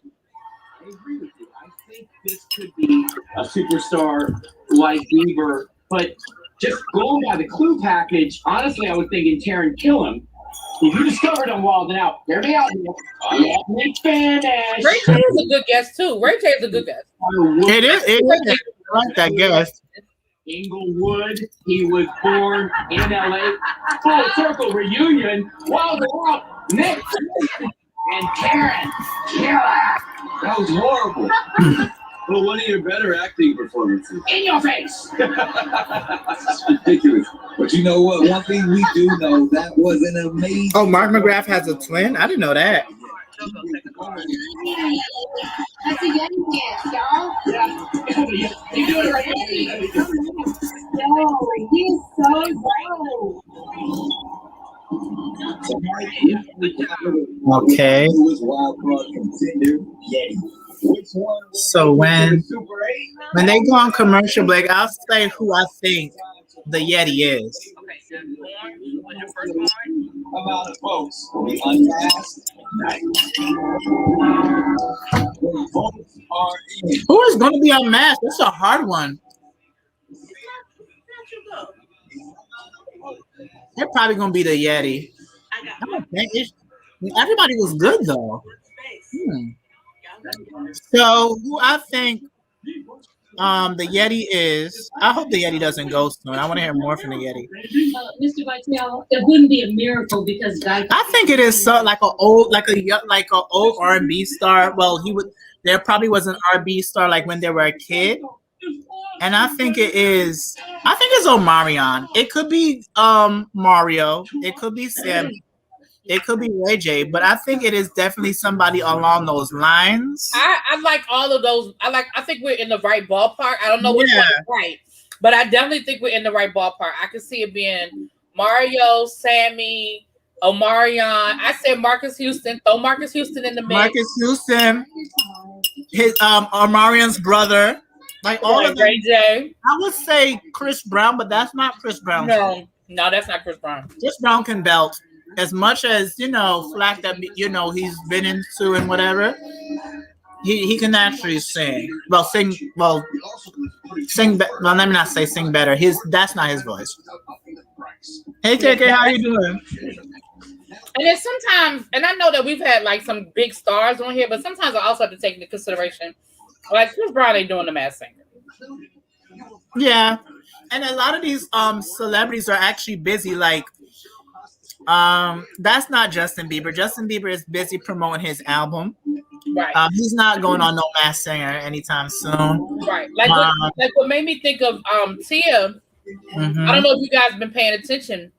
agree with you. I think this could be a superstar like Bieber, but just going by the clue package, honestly, I was thinking Taron Killam. If you discovered him Walden out, hear me out here. Let me finish. Ray J is a good guess too. Ray J is a good guess. It is. I like that guess. Inglewood. He was born in LA. Full circle reunion. Walden out. Nick and Karen. That was horrible. Well, one of your better acting performances. In your face. That's ridiculous. But you know what? One thing we do know, that was an amazing. Oh, Mark McGrath has a twin? I didn't know that. That's a Yeti dance, y'all. You do it right Yo, he's so dope. Okay. So when they go on commercial break, I'll say who I think the Yeti is. Amount of folks will be unmasked tonight. Votes are in. Who is going to be unmasked? That's a hard one. They're probably going to be the Yeti. I don't think everybody was good though. So who I think the Yeti is, I hope the Yeti doesn't go soon. I want to hear more from the Yeti. Mr. Vitale, it wouldn't be a miracle because Guy. I think it is so like a old R&B star. Well, there probably was an R&B star like when they were a kid. And I think it's Omarion. It could be Mario. It could be Sam. It could be Ray J, but I think it is definitely somebody along those lines. I like all of those. I think we're in the right ballpark. I don't know which one is right, but I definitely think we're in the right ballpark. I can see it being Mario, Sammy, Omarion. I said Marcus Houston. Throw Marcus Houston in the mix. Marcus Houston, his Omarion's brother, like all of them. Ray J. I would say Chris Brown, but that's not Chris Brown. No, that's not Chris Brown. Chris Brown can belt. As much as, flack that, he's been into and whatever, he can actually sing. Well, let me not say sing better. That's not his voice. Hey, KK, how you doing? And then sometimes, and I know that we've had like some big stars on here, but sometimes I also have to take into consideration, like Chris Brown ain't doing the Masked Singer. Yeah, and a lot of these celebrities are actually busy, like, that's not Justin Bieber. Justin Bieber is busy promoting his album. Right. He's not going on no Masked Singer anytime soon. Right. Like what made me think of Tia. Mm-hmm. I don't know if you guys have been paying attention,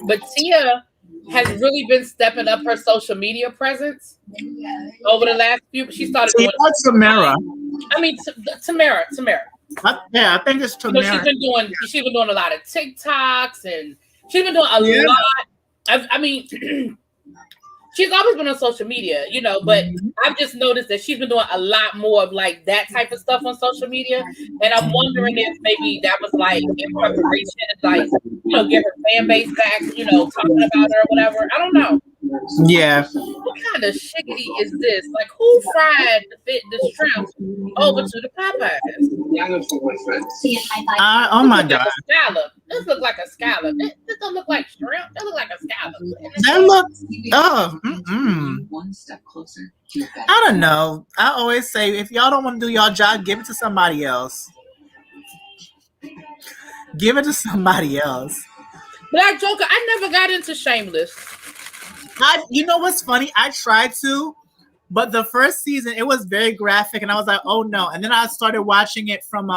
but Tia has really been stepping up her social media presence over the last few. She started doing Tamara. I mean Tamara. I think it's Tamara. She's been doing a lot of TikToks and she's been doing a lot. I mean, she's always been on social media, but I've just noticed that she's been doing a lot more of like that type of stuff on social media. And I'm wondering if maybe that was like in preparation, like, get her fan base back, talking about her or whatever. I don't know. Yeah. What kind of shiggity is this? Like, who fried the shrimp over to the Popeyes? Oh my God. Scallop. This looks like a scallop. This don't look like shrimp. That look like a scallop. One step closer. I don't know. I always say, if y'all don't want to do y'all job, give it to somebody else. Give it to somebody else. Black Joker, I never got into Shameless. You know what's funny? I tried to, but the first season it was very graphic, and I was like, "Oh no!" And then I started watching it from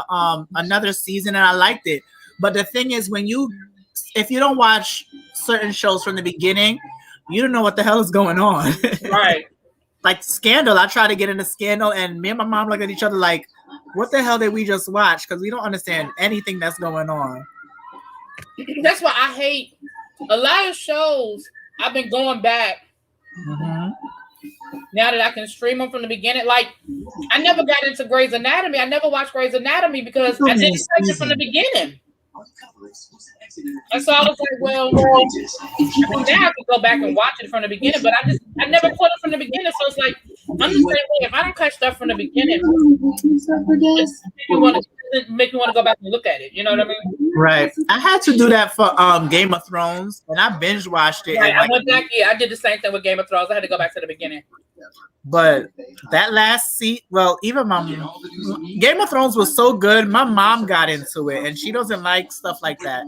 another season, and I liked it. But the thing is, if you don't watch certain shows from the beginning, you don't know what the hell is going on. Right? Like Scandal, I tried to get into Scandal, and me and my mom looked at each other like, "What the hell did we just watch?" Because we don't understand anything that's going on. That's why I hate a lot of shows. I've been going back now that I can stream them from the beginning. Like, I never got into Grey's Anatomy. I never watched Grey's Anatomy because I didn't catch it from the beginning. And so I was like, well, now I can go back and watch it from the beginning, but I never caught it from the beginning. So it's like, I'm the same way. If I don't catch stuff from the beginning, it make me want to go back and look at it. You know what I mean? Right. I had to do that for Game of Thrones, and I binge watched it. Right. I went back. Yeah, I did the same thing with Game of Thrones. I had to go back to the beginning. But that last seat, even Game of Thrones was so good. My mom got into it, and she doesn't like stuff like that.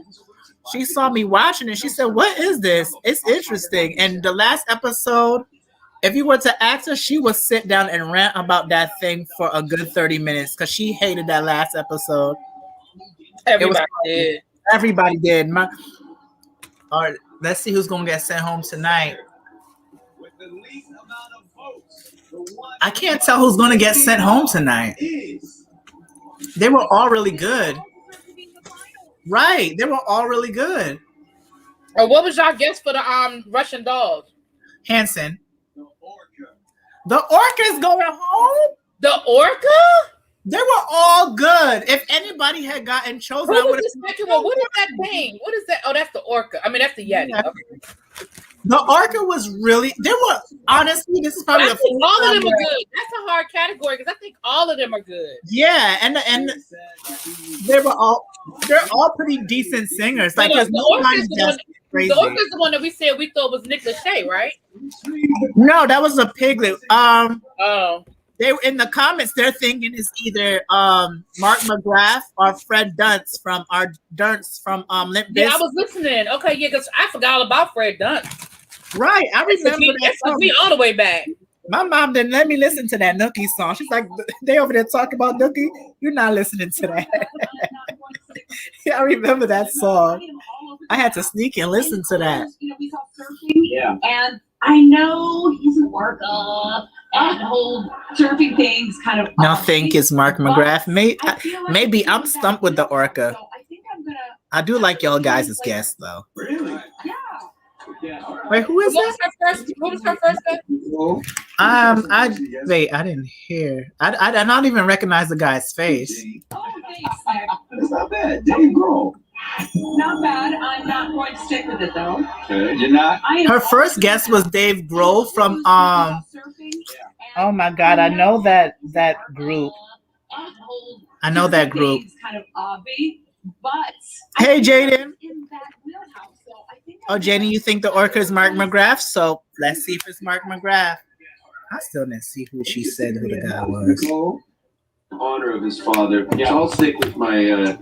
She saw me watching it. She said, "What is this? It's interesting." And the last episode, if you were to ask her, she would sit down and rant about that thing for a good 30 minutes because she hated that last episode. Everybody did. Everybody did. All right, let's see who's going to get sent home tonight. With the least amount of I can't tell who's going to get sent home tonight. They were all really good. Right. They were all really good. Or what was y'all guess for the Russian dog? Hanson. The orca is going home? The orca? They were all good. If anybody had gotten chosen, I Who would was the second one? What is that thing? What is that? Oh, that's the orca. I mean, that's the Yeti. Yeah. Okay. The orca was really, they were, honestly, this is probably I think all of them are good. That's a hard category because I think all of them are good. Yeah, and they're all pretty decent singers. Like, there's nobody that's crazy. The orca is the one that we said we thought was Nick Lachey, right? No, that was a piglet. Oh. They in the comments, they're thinking it's either Mark McGrath or Fred Dunst from Limp Bizkit. Yeah, I was listening. Okay, yeah, because I forgot all about Fred Dunst. Right, I remember that took me all the way back. My mom didn't let me listen to that Nookie song. She's like, they over there talking about Nookie. You're not listening to that. Yeah, I remember that song. I had to sneak and listen to that. Yeah. And I know he's an orca. That whole surfing thing's kind of. Now think is Mark McGrath. Maybe I'm stumped with the orca. So I think I'm gonna. I do like y'all guys' guests though. Really? Yeah. Wait, who is that? What was her first guess? I didn't hear. I don't even recognize the guy's face. Oh, thanks. That's not bad. Dave Grohl. Not bad. I'm not going to stick with it though. Okay, you're not. Her first guess was Dave Grohl from Oh my God, I know that group. I know that group. Kind of obvious, but Hey, Jaden. in that wheelhouse, so I think. Oh, Jaden, you think the orca is Mark McGrath? So let's see if it's Mark McGrath. I still didn't see who she said who the guy was. Honor of his father. Yeah, I'll stick with my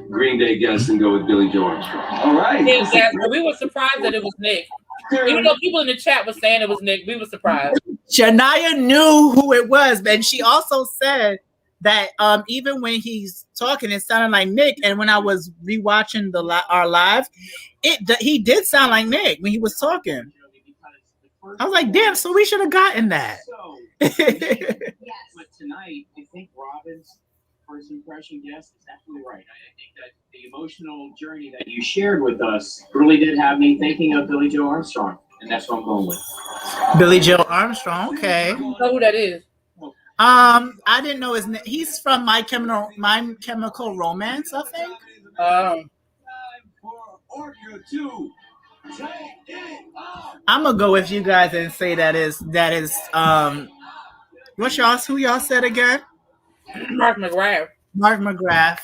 Green Day guess and go with Billy Joe Armstrong. All right. Yeah, we were surprised that it was Nick. Even though people in the chat were saying it was Nick, we were surprised. Shania knew who it was, and she also said that even when he's talking, it sounded like Nick. And when I was rewatching our live, he did sound like Nick when he was talking. I was like, damn, so we should have gotten that. But tonight, I think Robin's first impression guess is absolutely right. I think that the emotional journey that you shared with us really did have me thinking of Billy Joe Armstrong, and that's what I'm going with. Billy Joe Armstrong, okay. I don't know who that is. I didn't know his name. He's from My Chemical Romance, I think. I'm gonna go with you guys and say that is who y'all said again? Mark McGrath. Mark McGrath.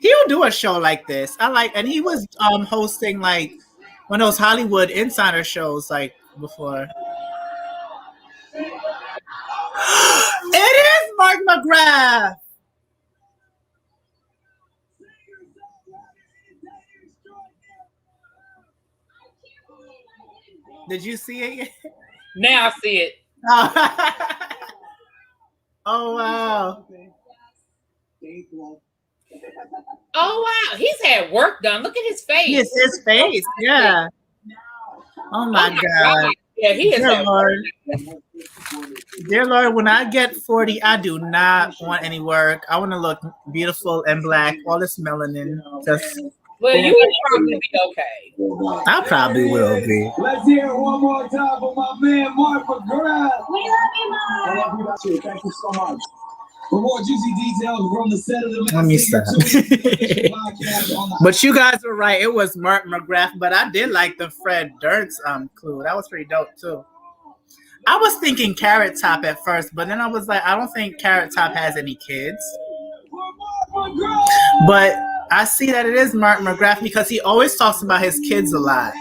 He'll do a show like this. And he was hosting like one of those Hollywood Insider shows like before. It is Mark McGrath. Did you see it? Now I see it. Oh wow. Oh wow. He's had work done. Look at his face. Yes, his face. Yeah. Oh my God. Yeah, he is. Dear Lord. Dear Lord, when I get 40, I do not want any work. I want to look beautiful and black. All this melanin. Well, you will probably be okay. I probably will be. Let's hear it one more time for my man Mark McGrath. We love you, Mark. I love you too. Thank you so much. For more juicy details from the set of the Let me stop. But you guys were right. It was Mark McGrath, but I did like the Fred Durst clue. That was pretty dope too. I was thinking Carrot Top at first, but then I was like, I don't think Carrot Top has any kids. But I see that it is Mark McGrath because he always talks about his kids a lot.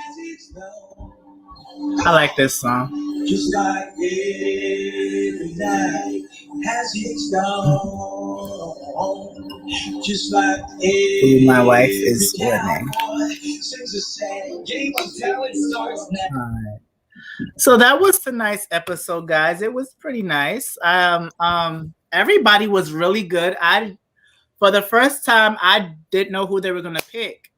I like this song. Just like every night has its dawn. Just like Who my wife is winning. Alright. So that was tonight's episode, guys. It was pretty nice. Everybody was really good. For the first time, I didn't know who they were gonna pick.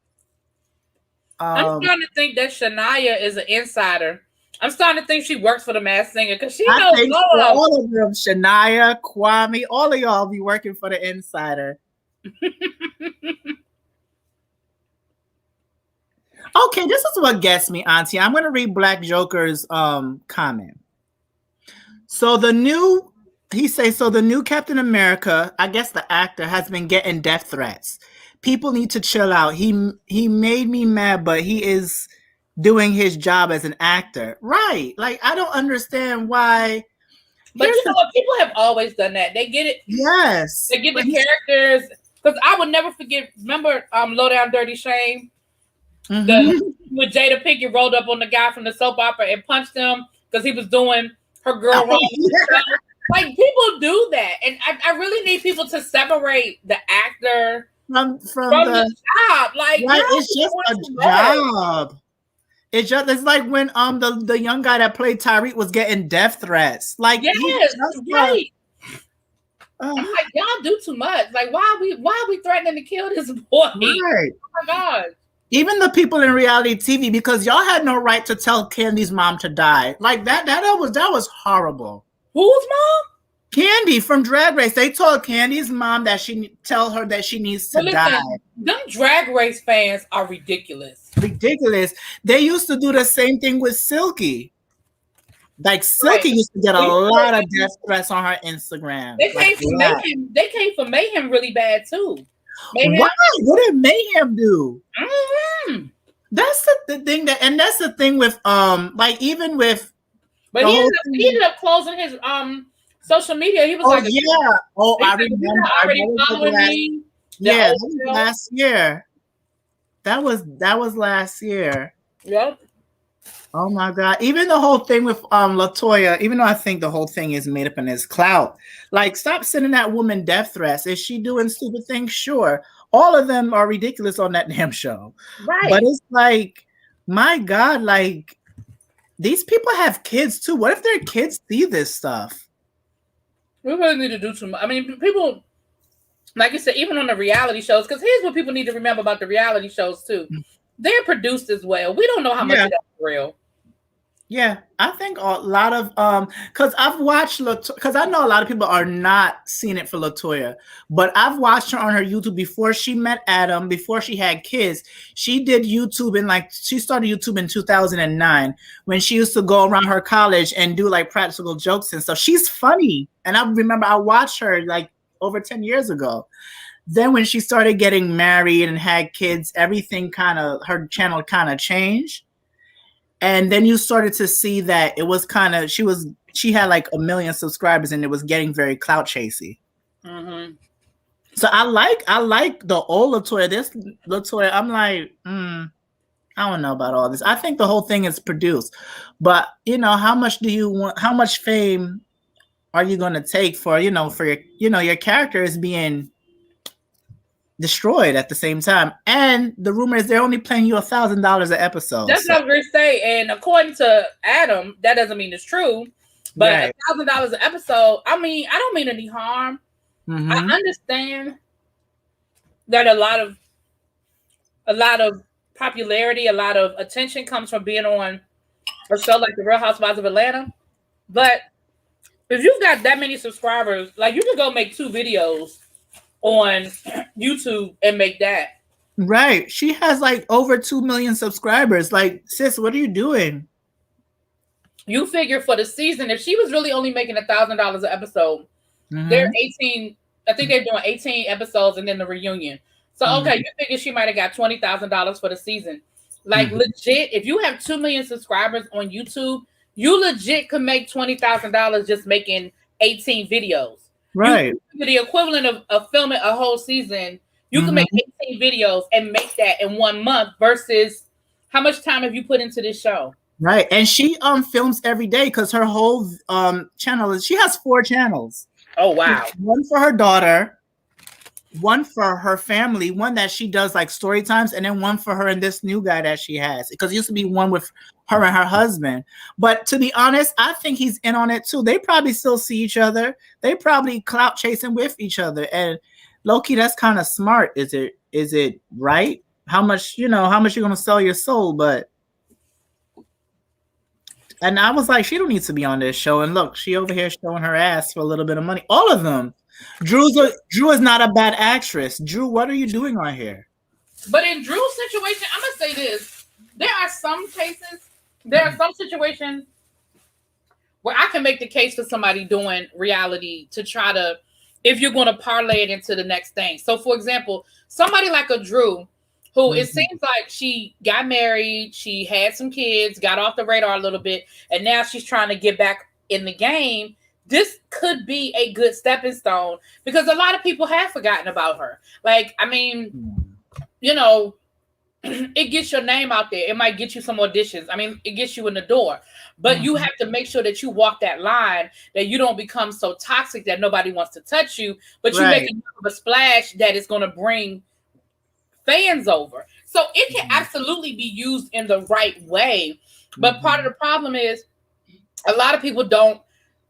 I'm trying to think that Shania is an insider. I'm starting to think she works for the Masked Singer because she I knows think all of all of them, Shania, Kwame, all of y'all be working for the Insider. Okay, this is what gets me, Auntie. I'm going to read Black Joker's comment. So the new Captain America, I guess the actor, has been getting death threats. People need to chill out. He made me mad, but he is doing his job as an actor. Right. Like, I don't understand why. But you know what? People have always done that. They get it. Yes. They get the characters. Because I would never forget, remember Low Down Dirty Shame? When Jada Pinkett rolled up on the guy from the soap opera and punched him because he was doing her girl wrong. Yeah. Like, people do that. And I really need people to separate the actor from the job. Like, right, it's just a job. It's like when the young guy that played Tyreek was getting death threats. Like, yes, right. I'm like, y'all do too much. Like, why are we threatening to kill this boy? Right. Oh my God. Even the people in reality TV, because y'all had no right to tell Candy's mom to die. Like that was horrible. Whose mom? Candy from Drag Race. They told Candy's mom that tell her that she needs to die. Them Drag Race fans are ridiculous. Ridiculous. They used to do the same thing with Silky. Like Silky used to get a lot of death threats on her Instagram. They came for Mayhem really bad too. Mayhem. Why? What did Mayhem do? Mm-hmm. That's the thing that's the thing with like even with. But he ended up closing his social media. He was like, yeah. Oh, I remember. Already following me. Yeah, that was last year. That was last year. Yep. Oh my God. Even the whole thing with LaToya, even though I think the whole thing is made up in his clout, like, stop sending that woman death threats. Is she doing stupid things? Sure. All of them are ridiculous on that damn show. Right. But it's like, my God, like, these people have kids too. What if their kids see this stuff? We really need to do too much. I mean, people, like you said, even on the reality shows, because here's what people need to remember about the reality shows too. They're produced as well. We don't know how much of that's real. Yeah, I think a lot of because I've watched because I know a lot of people are not seeing it for LaToya, but I've watched her on her YouTube before she met Adam, before she had kids. She did YouTube she started YouTube in 2009 when she used to go around her college and do like practical jokes and stuff. She's funny, and I remember I watched her like over 10 years ago. Then when she started getting married and had kids, everything her channel kind of changed. And then you started to see that it was she had like 1 million subscribers and it was getting very clout chasey. Mm-hmm. So I like the old LaToya. This LaToya, I'm like, I don't know about all this. I think the whole thing is produced, but how much do you want? How much fame are you going to take for your character is being destroyed at the same time, and the rumor is they're only paying you $1,000 an episode. That's what I'm going to say. And according to Adam, that doesn't mean it's true. But $1,000 an episode. I mean, I don't mean any harm. Mm-hmm. I understand that a lot of popularity, a lot of attention comes from being on a show like The Real Housewives of Atlanta. But if you've got that many subscribers, like, you can go make 2 videos on YouTube and make that. Right. She has like over 2 million subscribers. Like, sis, what are you doing? You figure for the season, if she was really only making $1,000 an episode, they're 18. I think they're doing 18 episodes and then the reunion. So okay, you figure she might have got $20,000 for the season. Like, legit, if you have 2 million subscribers on YouTube, you legit could make $20,000 just making 18 videos. Right. The equivalent of filming a whole season, you can make 18 videos and make that in 1 month versus how much time have you put into this show? Right. And she films every day because her whole channel she has 4 channels. Oh wow. One for her daughter, one for her family, one that she does like story times, and then one for her and this new guy that she has. Because it used to be one with her and her husband. But to be honest, I think he's in on it too. They probably still see each other. They probably clout chasing with each other. And low-key, that's kind of smart. Is it right? How much you're gonna sell your soul? But And I was like, she don't need to be on this show. And look, she over here showing her ass for a little bit of money. All of them. Drew is not a bad actress. Drew, what are you doing on here? But in Drew's situation, I'm gonna say this: there are some situations where I can make the case for somebody doing reality to try to, if you're going to parlay it into the next thing. So, for example, somebody like a Drew, who it seems like she got married, she had some kids, got off the radar a little bit, and now she's trying to get back in the game. This could be a good stepping stone because a lot of people have forgotten about her. Like, I mean, you know, it gets your name out there. It might get you some auditions. I mean, it gets you in the door. But you have to make sure that you walk that line, that you don't become so toxic that nobody wants to touch you, but you make enough of a splash that is going to bring fans over. So it can absolutely be used in the right way. But part of the problem is a lot of people don't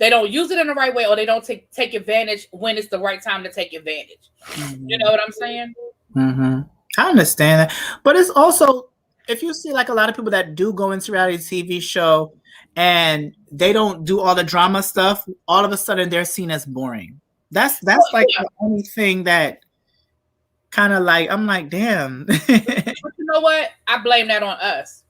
use it in the right way, or they don't take advantage when it's the right time to take advantage. You know what I'm saying? I understand that. But it's also, if you see like a lot of people that do go into reality TV show and they don't do all the drama stuff, all of a sudden they're seen as boring. That's like the only thing that kind of like, I'm like, damn. But you know what? I blame that on us.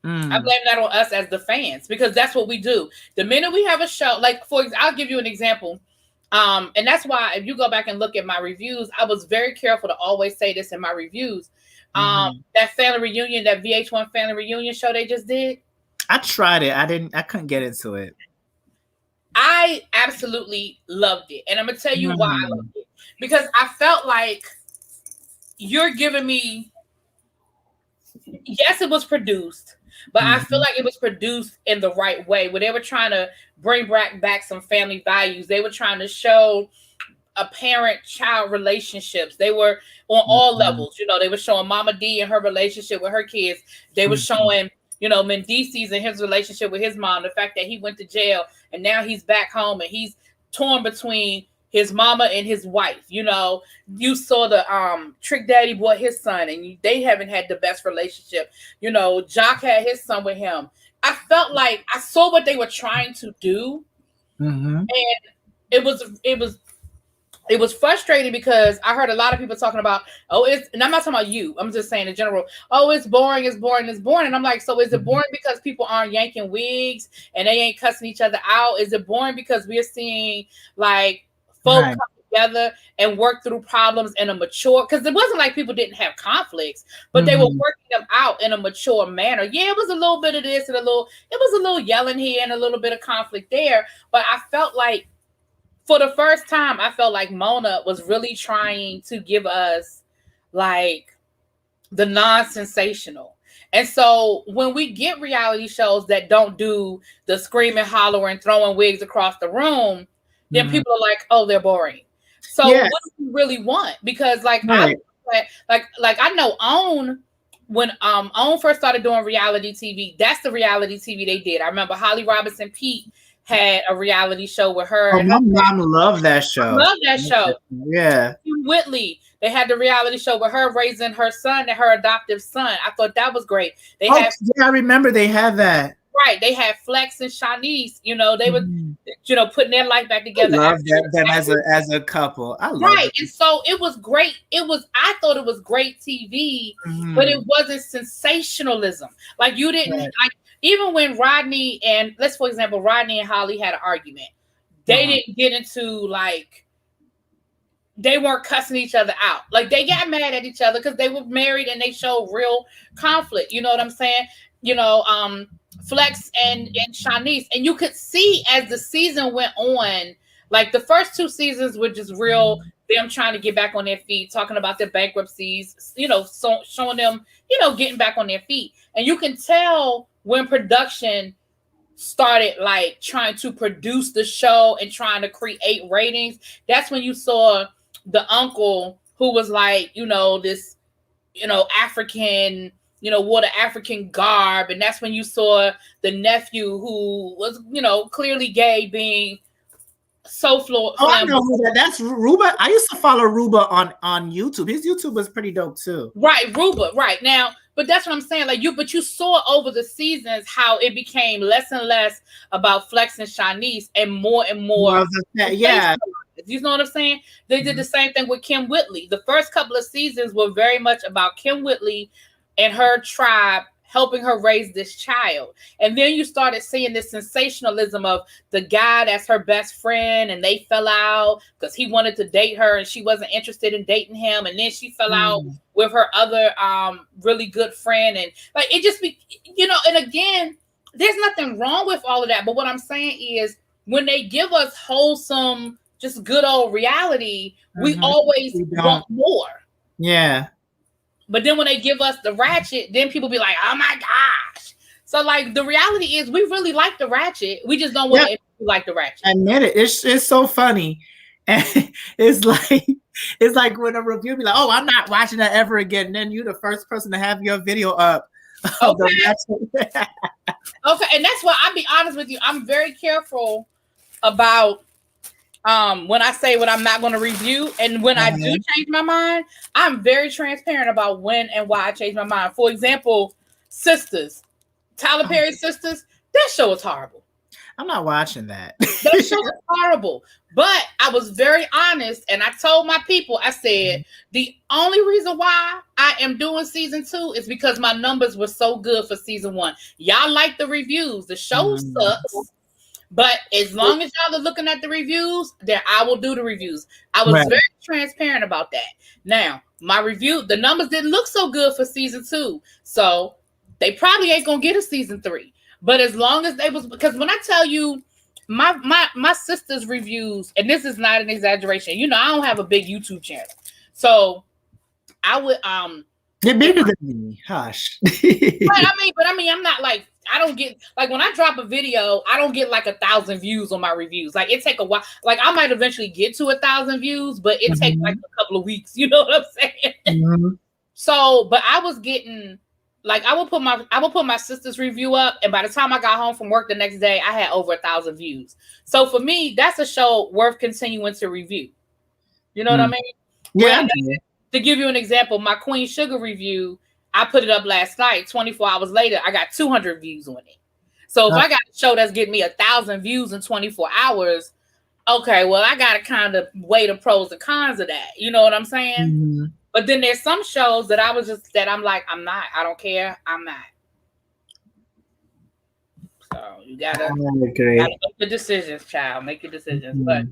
I blame that on us as the fans, because that's what we do. The minute we have a show, like I'll give you an example. And that's why if you go back and look at my reviews, I was very careful to always say this in my reviews. That family reunion, that VH1 family reunion show they just did. I tried it. I couldn't get into it. I absolutely loved it. And I'm going to tell you why I loved it. Because I felt like you're giving me, yes, it was produced, but I feel like it was produced in the right way, where they were trying to bring back some family values. They were trying to show a parent-child relationships. They were on all levels. You know, they were showing Mama D and her relationship with her kids. They were showing, you know, Mendices and his relationship with his mom, the fact that he went to jail and now he's back home and he's torn between his mama and his wife. You know, you saw the Trick Daddy brought his son, and they haven't had the best relationship. You know, Jock had his son with him. I felt like I saw what they were trying to do, and it was frustrating because I heard a lot of people talking about, and I'm not talking about you, I'm just saying in general, it's boring, it's boring, it's boring. And I'm like, so is it boring because people aren't yanking wigs and they ain't cussing each other out? Is it boring because we're seeing like folk come together and work through problems in a mature, because it wasn't like people didn't have conflicts, but they were working them out in a mature manner. Yeah, it was a little bit of this and it was a little yelling here and a little bit of conflict there. But I felt like for the first time, I felt like Mona was really trying to give us like the non-sensational. And so when we get reality shows that don't do the screaming, hollering, throwing wigs across the room, then people are like, oh, they're boring. So what do you really want? Because like, I know OWN, when OWN first started doing reality TV, that's the reality TV they did. I remember Holly Robinson Peete had a reality show with her. Oh, my mom loved that show. Love that show. Yeah. Whitley, they had the reality show with her raising her son and her adoptive son. I thought that was great. I remember they had that. Right. They had Flex and Shanice, you know, they were, you know, putting their life back together. I love them as a couple. I love it. And so it was great. I thought it was great TV, but it wasn't sensationalism. Like you didn't like, even when Rodney and Rodney and Holly had an argument, they didn't get into like, they weren't cussing each other out. Like they got mad at each other because they were married and they showed real conflict. You know what I'm saying? You know, Flex and Shanice. And you could see as the season went on, like the first 2 seasons were just real, them trying to get back on their feet, talking about their bankruptcies, you know, so showing them, you know, getting back on their feet. And you can tell when production started like trying to produce the show and trying to create ratings, that's when you saw the uncle who was like, you know, this, you know, African, you know, wore the African garb. And that's when you saw the nephew who was, you know, clearly gay being so fluid. Oh, I know who that. That's Ruba. I used to follow Ruba on YouTube. His YouTube was pretty dope too. Right, Ruba. Right. Now, But that's what I'm saying. Like but you saw over the seasons how it became less and less about Flex and Shanice and more. Yeah. You know what I'm saying? They did the same thing with Kim Whitley. The first couple of seasons were very much about Kim Whitley and her tribe helping her raise this child. And then you started seeing this sensationalism of the guy that's her best friend, and they fell out because he wanted to date her and she wasn't interested in dating him. And then she fell out with her other really good friend. And like it just be, and again, there's nothing wrong with all of that. But what I'm saying is when they give us wholesome, just good old reality, we always want more. Yeah. But then when they give us the ratchet, then people be like, oh my gosh. So like the reality is we really like the ratchet. We just don't want to like the ratchet. Admit it. It's so funny. And it's like when a review be like, oh, I'm not watching that ever again. And then you're the first person to have your video up. Okay. Okay. And that's why I'll be honest with you. I'm very careful about when I say what I'm not going to review, and when I do change my mind, I'm very transparent about when and why I change my mind. For example, Sisters, Tyler Perry's Sisters, that show is horrible. I'm not watching that. That show is horrible. But I was very honest, and I told my people, I said, the only reason why I am doing season 2 is because my numbers were so good for season 1. Y'all like the reviews. The show sucks. But as long as y'all are looking at the reviews, then I will do the reviews. I was very transparent about that. Now, my review, the numbers didn't look so good for season 2. So they probably ain't going to get a season 3. But as long as they was, because when I tell you my sister's reviews, and this is not an exaggeration, I don't have a big YouTube channel. So I would, they're bigger than me. Hush. but I mean, I'm not like, I don't get, like when I drop a video, I don't get like 1,000 views on my reviews. Like it take a while. Like I might eventually get to 1,000 views, but it takes like a couple of weeks. You know what I'm saying? So, but I was getting, like I would put my sister's review up, and by the time I got home from work the next day, I had over 1,000 views. So for me, that's a show worth continuing to review. You know what I mean? Yeah. To give you an example, my Queen Sugar review, I put it up last night. 24 hours later, I got 200 views on it. So if I got a show that's getting me 1,000 views in 24 hours, okay, well, I got to kind of weigh the pros and cons of that. You know what I'm saying? But then there's some shows that I'm like, I'm not. I don't care. I'm not. So you gotta make the decisions, child. Make your decisions. But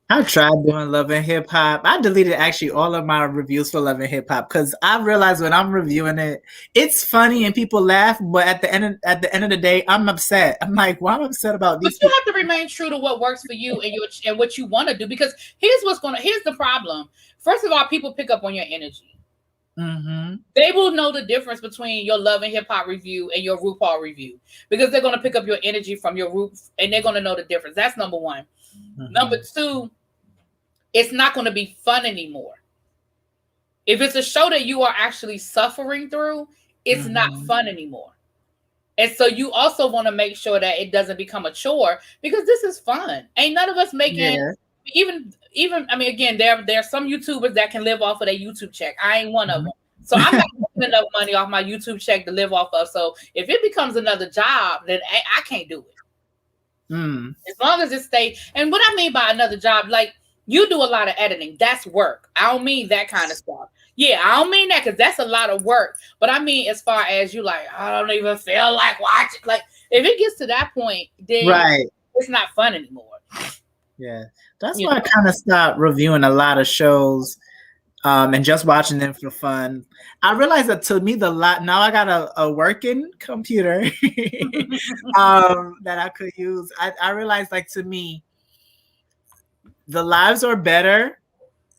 I tried doing Love and Hip Hop. I deleted actually all of my reviews for Love and Hip Hop because I realized when I'm reviewing it, it's funny and people laugh, but at the end of the day, I'm upset. I'm like, why am I upset about these? But you have to remain true to what works for you and what you want to do, because here's the problem. First of all, people pick up on your energy. They will know the difference between your Love and Hip Hop review and your RuPaul review, because they're going to pick up your energy from your and they're going to know the difference. That's number one. Number two, it's not going to be fun anymore. If it's a show that you are actually suffering through, it's not fun anymore. And so you also want to make sure that it doesn't become a chore, because this is fun. Ain't none of us making even I mean, again, there are some YouTubers that can live off of their YouTube check. I ain't one of them. So I'm not making enough money off my YouTube check to live off of. So if it becomes another job, then I can't do it. As long as it stays. And what I mean by another job, like, you do a lot of editing. That's work. I don't mean that kind of stuff. Yeah, I don't mean that, because that's a lot of work. But I mean, as far as you like, I don't even feel like watching. Like, if it gets to that point, then it's not fun anymore. Yeah, that's why I kind of stopped reviewing a lot of shows and just watching them for fun. I realized that to me, now I got a working computer that I could use. I realized, like, to me, the lives are better.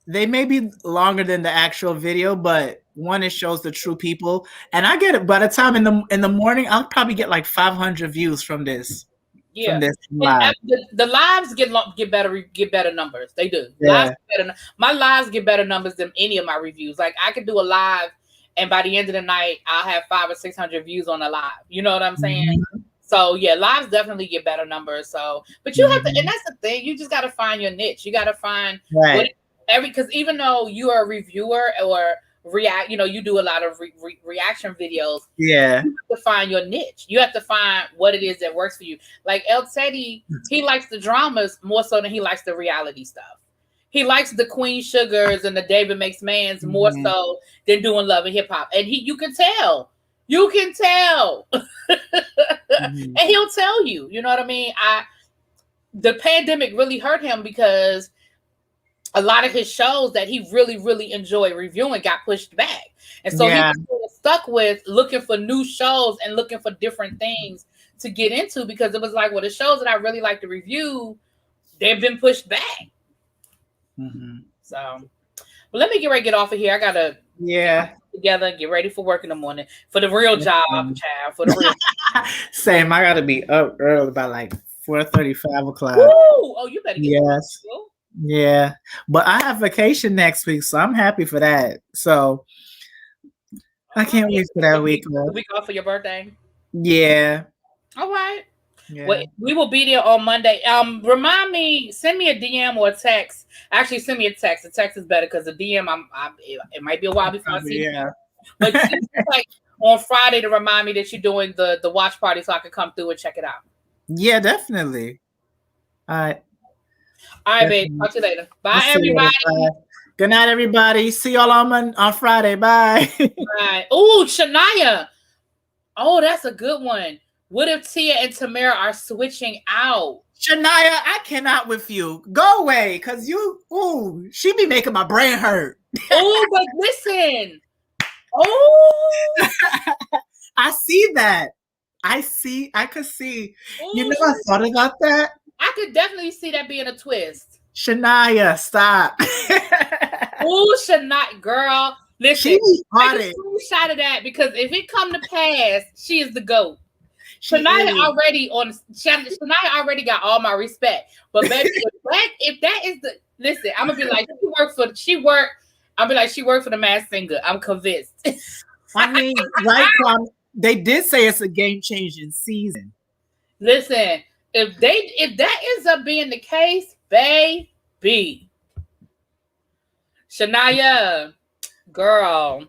They may be longer than the actual video, but one, it shows the true people. And I get it. By the time in the morning, I'll probably get like 500 views from this. Yeah, from this live. The lives get better numbers. They do. Lives get better, my lives get better numbers than any of my reviews. Like, I could do a live, and by the end of the night, I'll have 500 or 600 views on the live. You know what I'm saying? So yeah, lives definitely get better numbers. So, but you have to, and that's the thing. You just got to find your niche. You got to find because even though you are a reviewer or react. You know, you do a lot of reaction videos. Yeah. You have to find your niche. You have to find what it is that works for you. Like El Teddy, he likes the dramas more so than he likes the reality stuff. He likes the Queen Sugars and the David Makes Mans more so than doing Love and Hip Hop. And you can tell. You can tell. And he'll tell you. You know what I mean? The pandemic really hurt him because a lot of his shows that he really, really enjoyed reviewing got pushed back. And so he was sort of stuck with looking for new shows and looking for different things to get into, because it was like, well, the shows that I really like to review, they've been pushed back. So, well, let me get ready to get off of here. I got to together and get ready for work in the morning for the real job, child. For the real Same. I got to be up early by like 4:30, 5 o'clock. Woo! Oh, you better get Yes. Yeah. But I have vacation next week, so I'm happy for that. So I can't wait for that week. The week off for your birthday? Yeah. All right. Yeah. Well, we will be there on Monday. Remind me, send me a DM or a text. Actually, send me a text. The text is better because the DM, it might be a while before I see it. But like on Friday to remind me that you're doing the watch party so I can come through and check it out. Yeah, definitely. All right. All right, babe. Talk to you later. Bye, everybody. Good night, everybody. See y'all on Friday. Bye. Bye. Oh, Shania. Oh, that's a good one. What if Tia and Tamara are switching out? Shania, I cannot with you. Go away, because she be making my brain hurt. Oh, but listen. Oh. I see that. I could see. Ooh. You know, I thought about that. I could definitely see that being a twist. Shania, stop. Oh, Shania, girl. Listen, take a screenshot of that, because if it come to pass, she is the GOAT. Shania already got all my respect. But baby, if that is the listen, I'm gonna be like, she worked for the Masked Singer. I'm convinced. I mean, right, they did say it's a game-changing season. Listen, if that ends up being the case, baby, Shania, girl,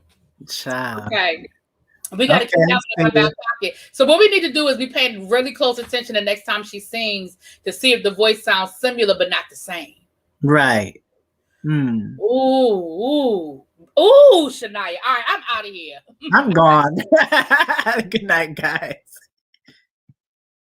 child. Okay. We got to keep that in our back pocket. So what we need to do is be paying really close attention the next time she sings to see if the voice sounds similar but not the same. Right. Ooh, Shania. All right, I'm out of here. I'm gone. Good night, guys.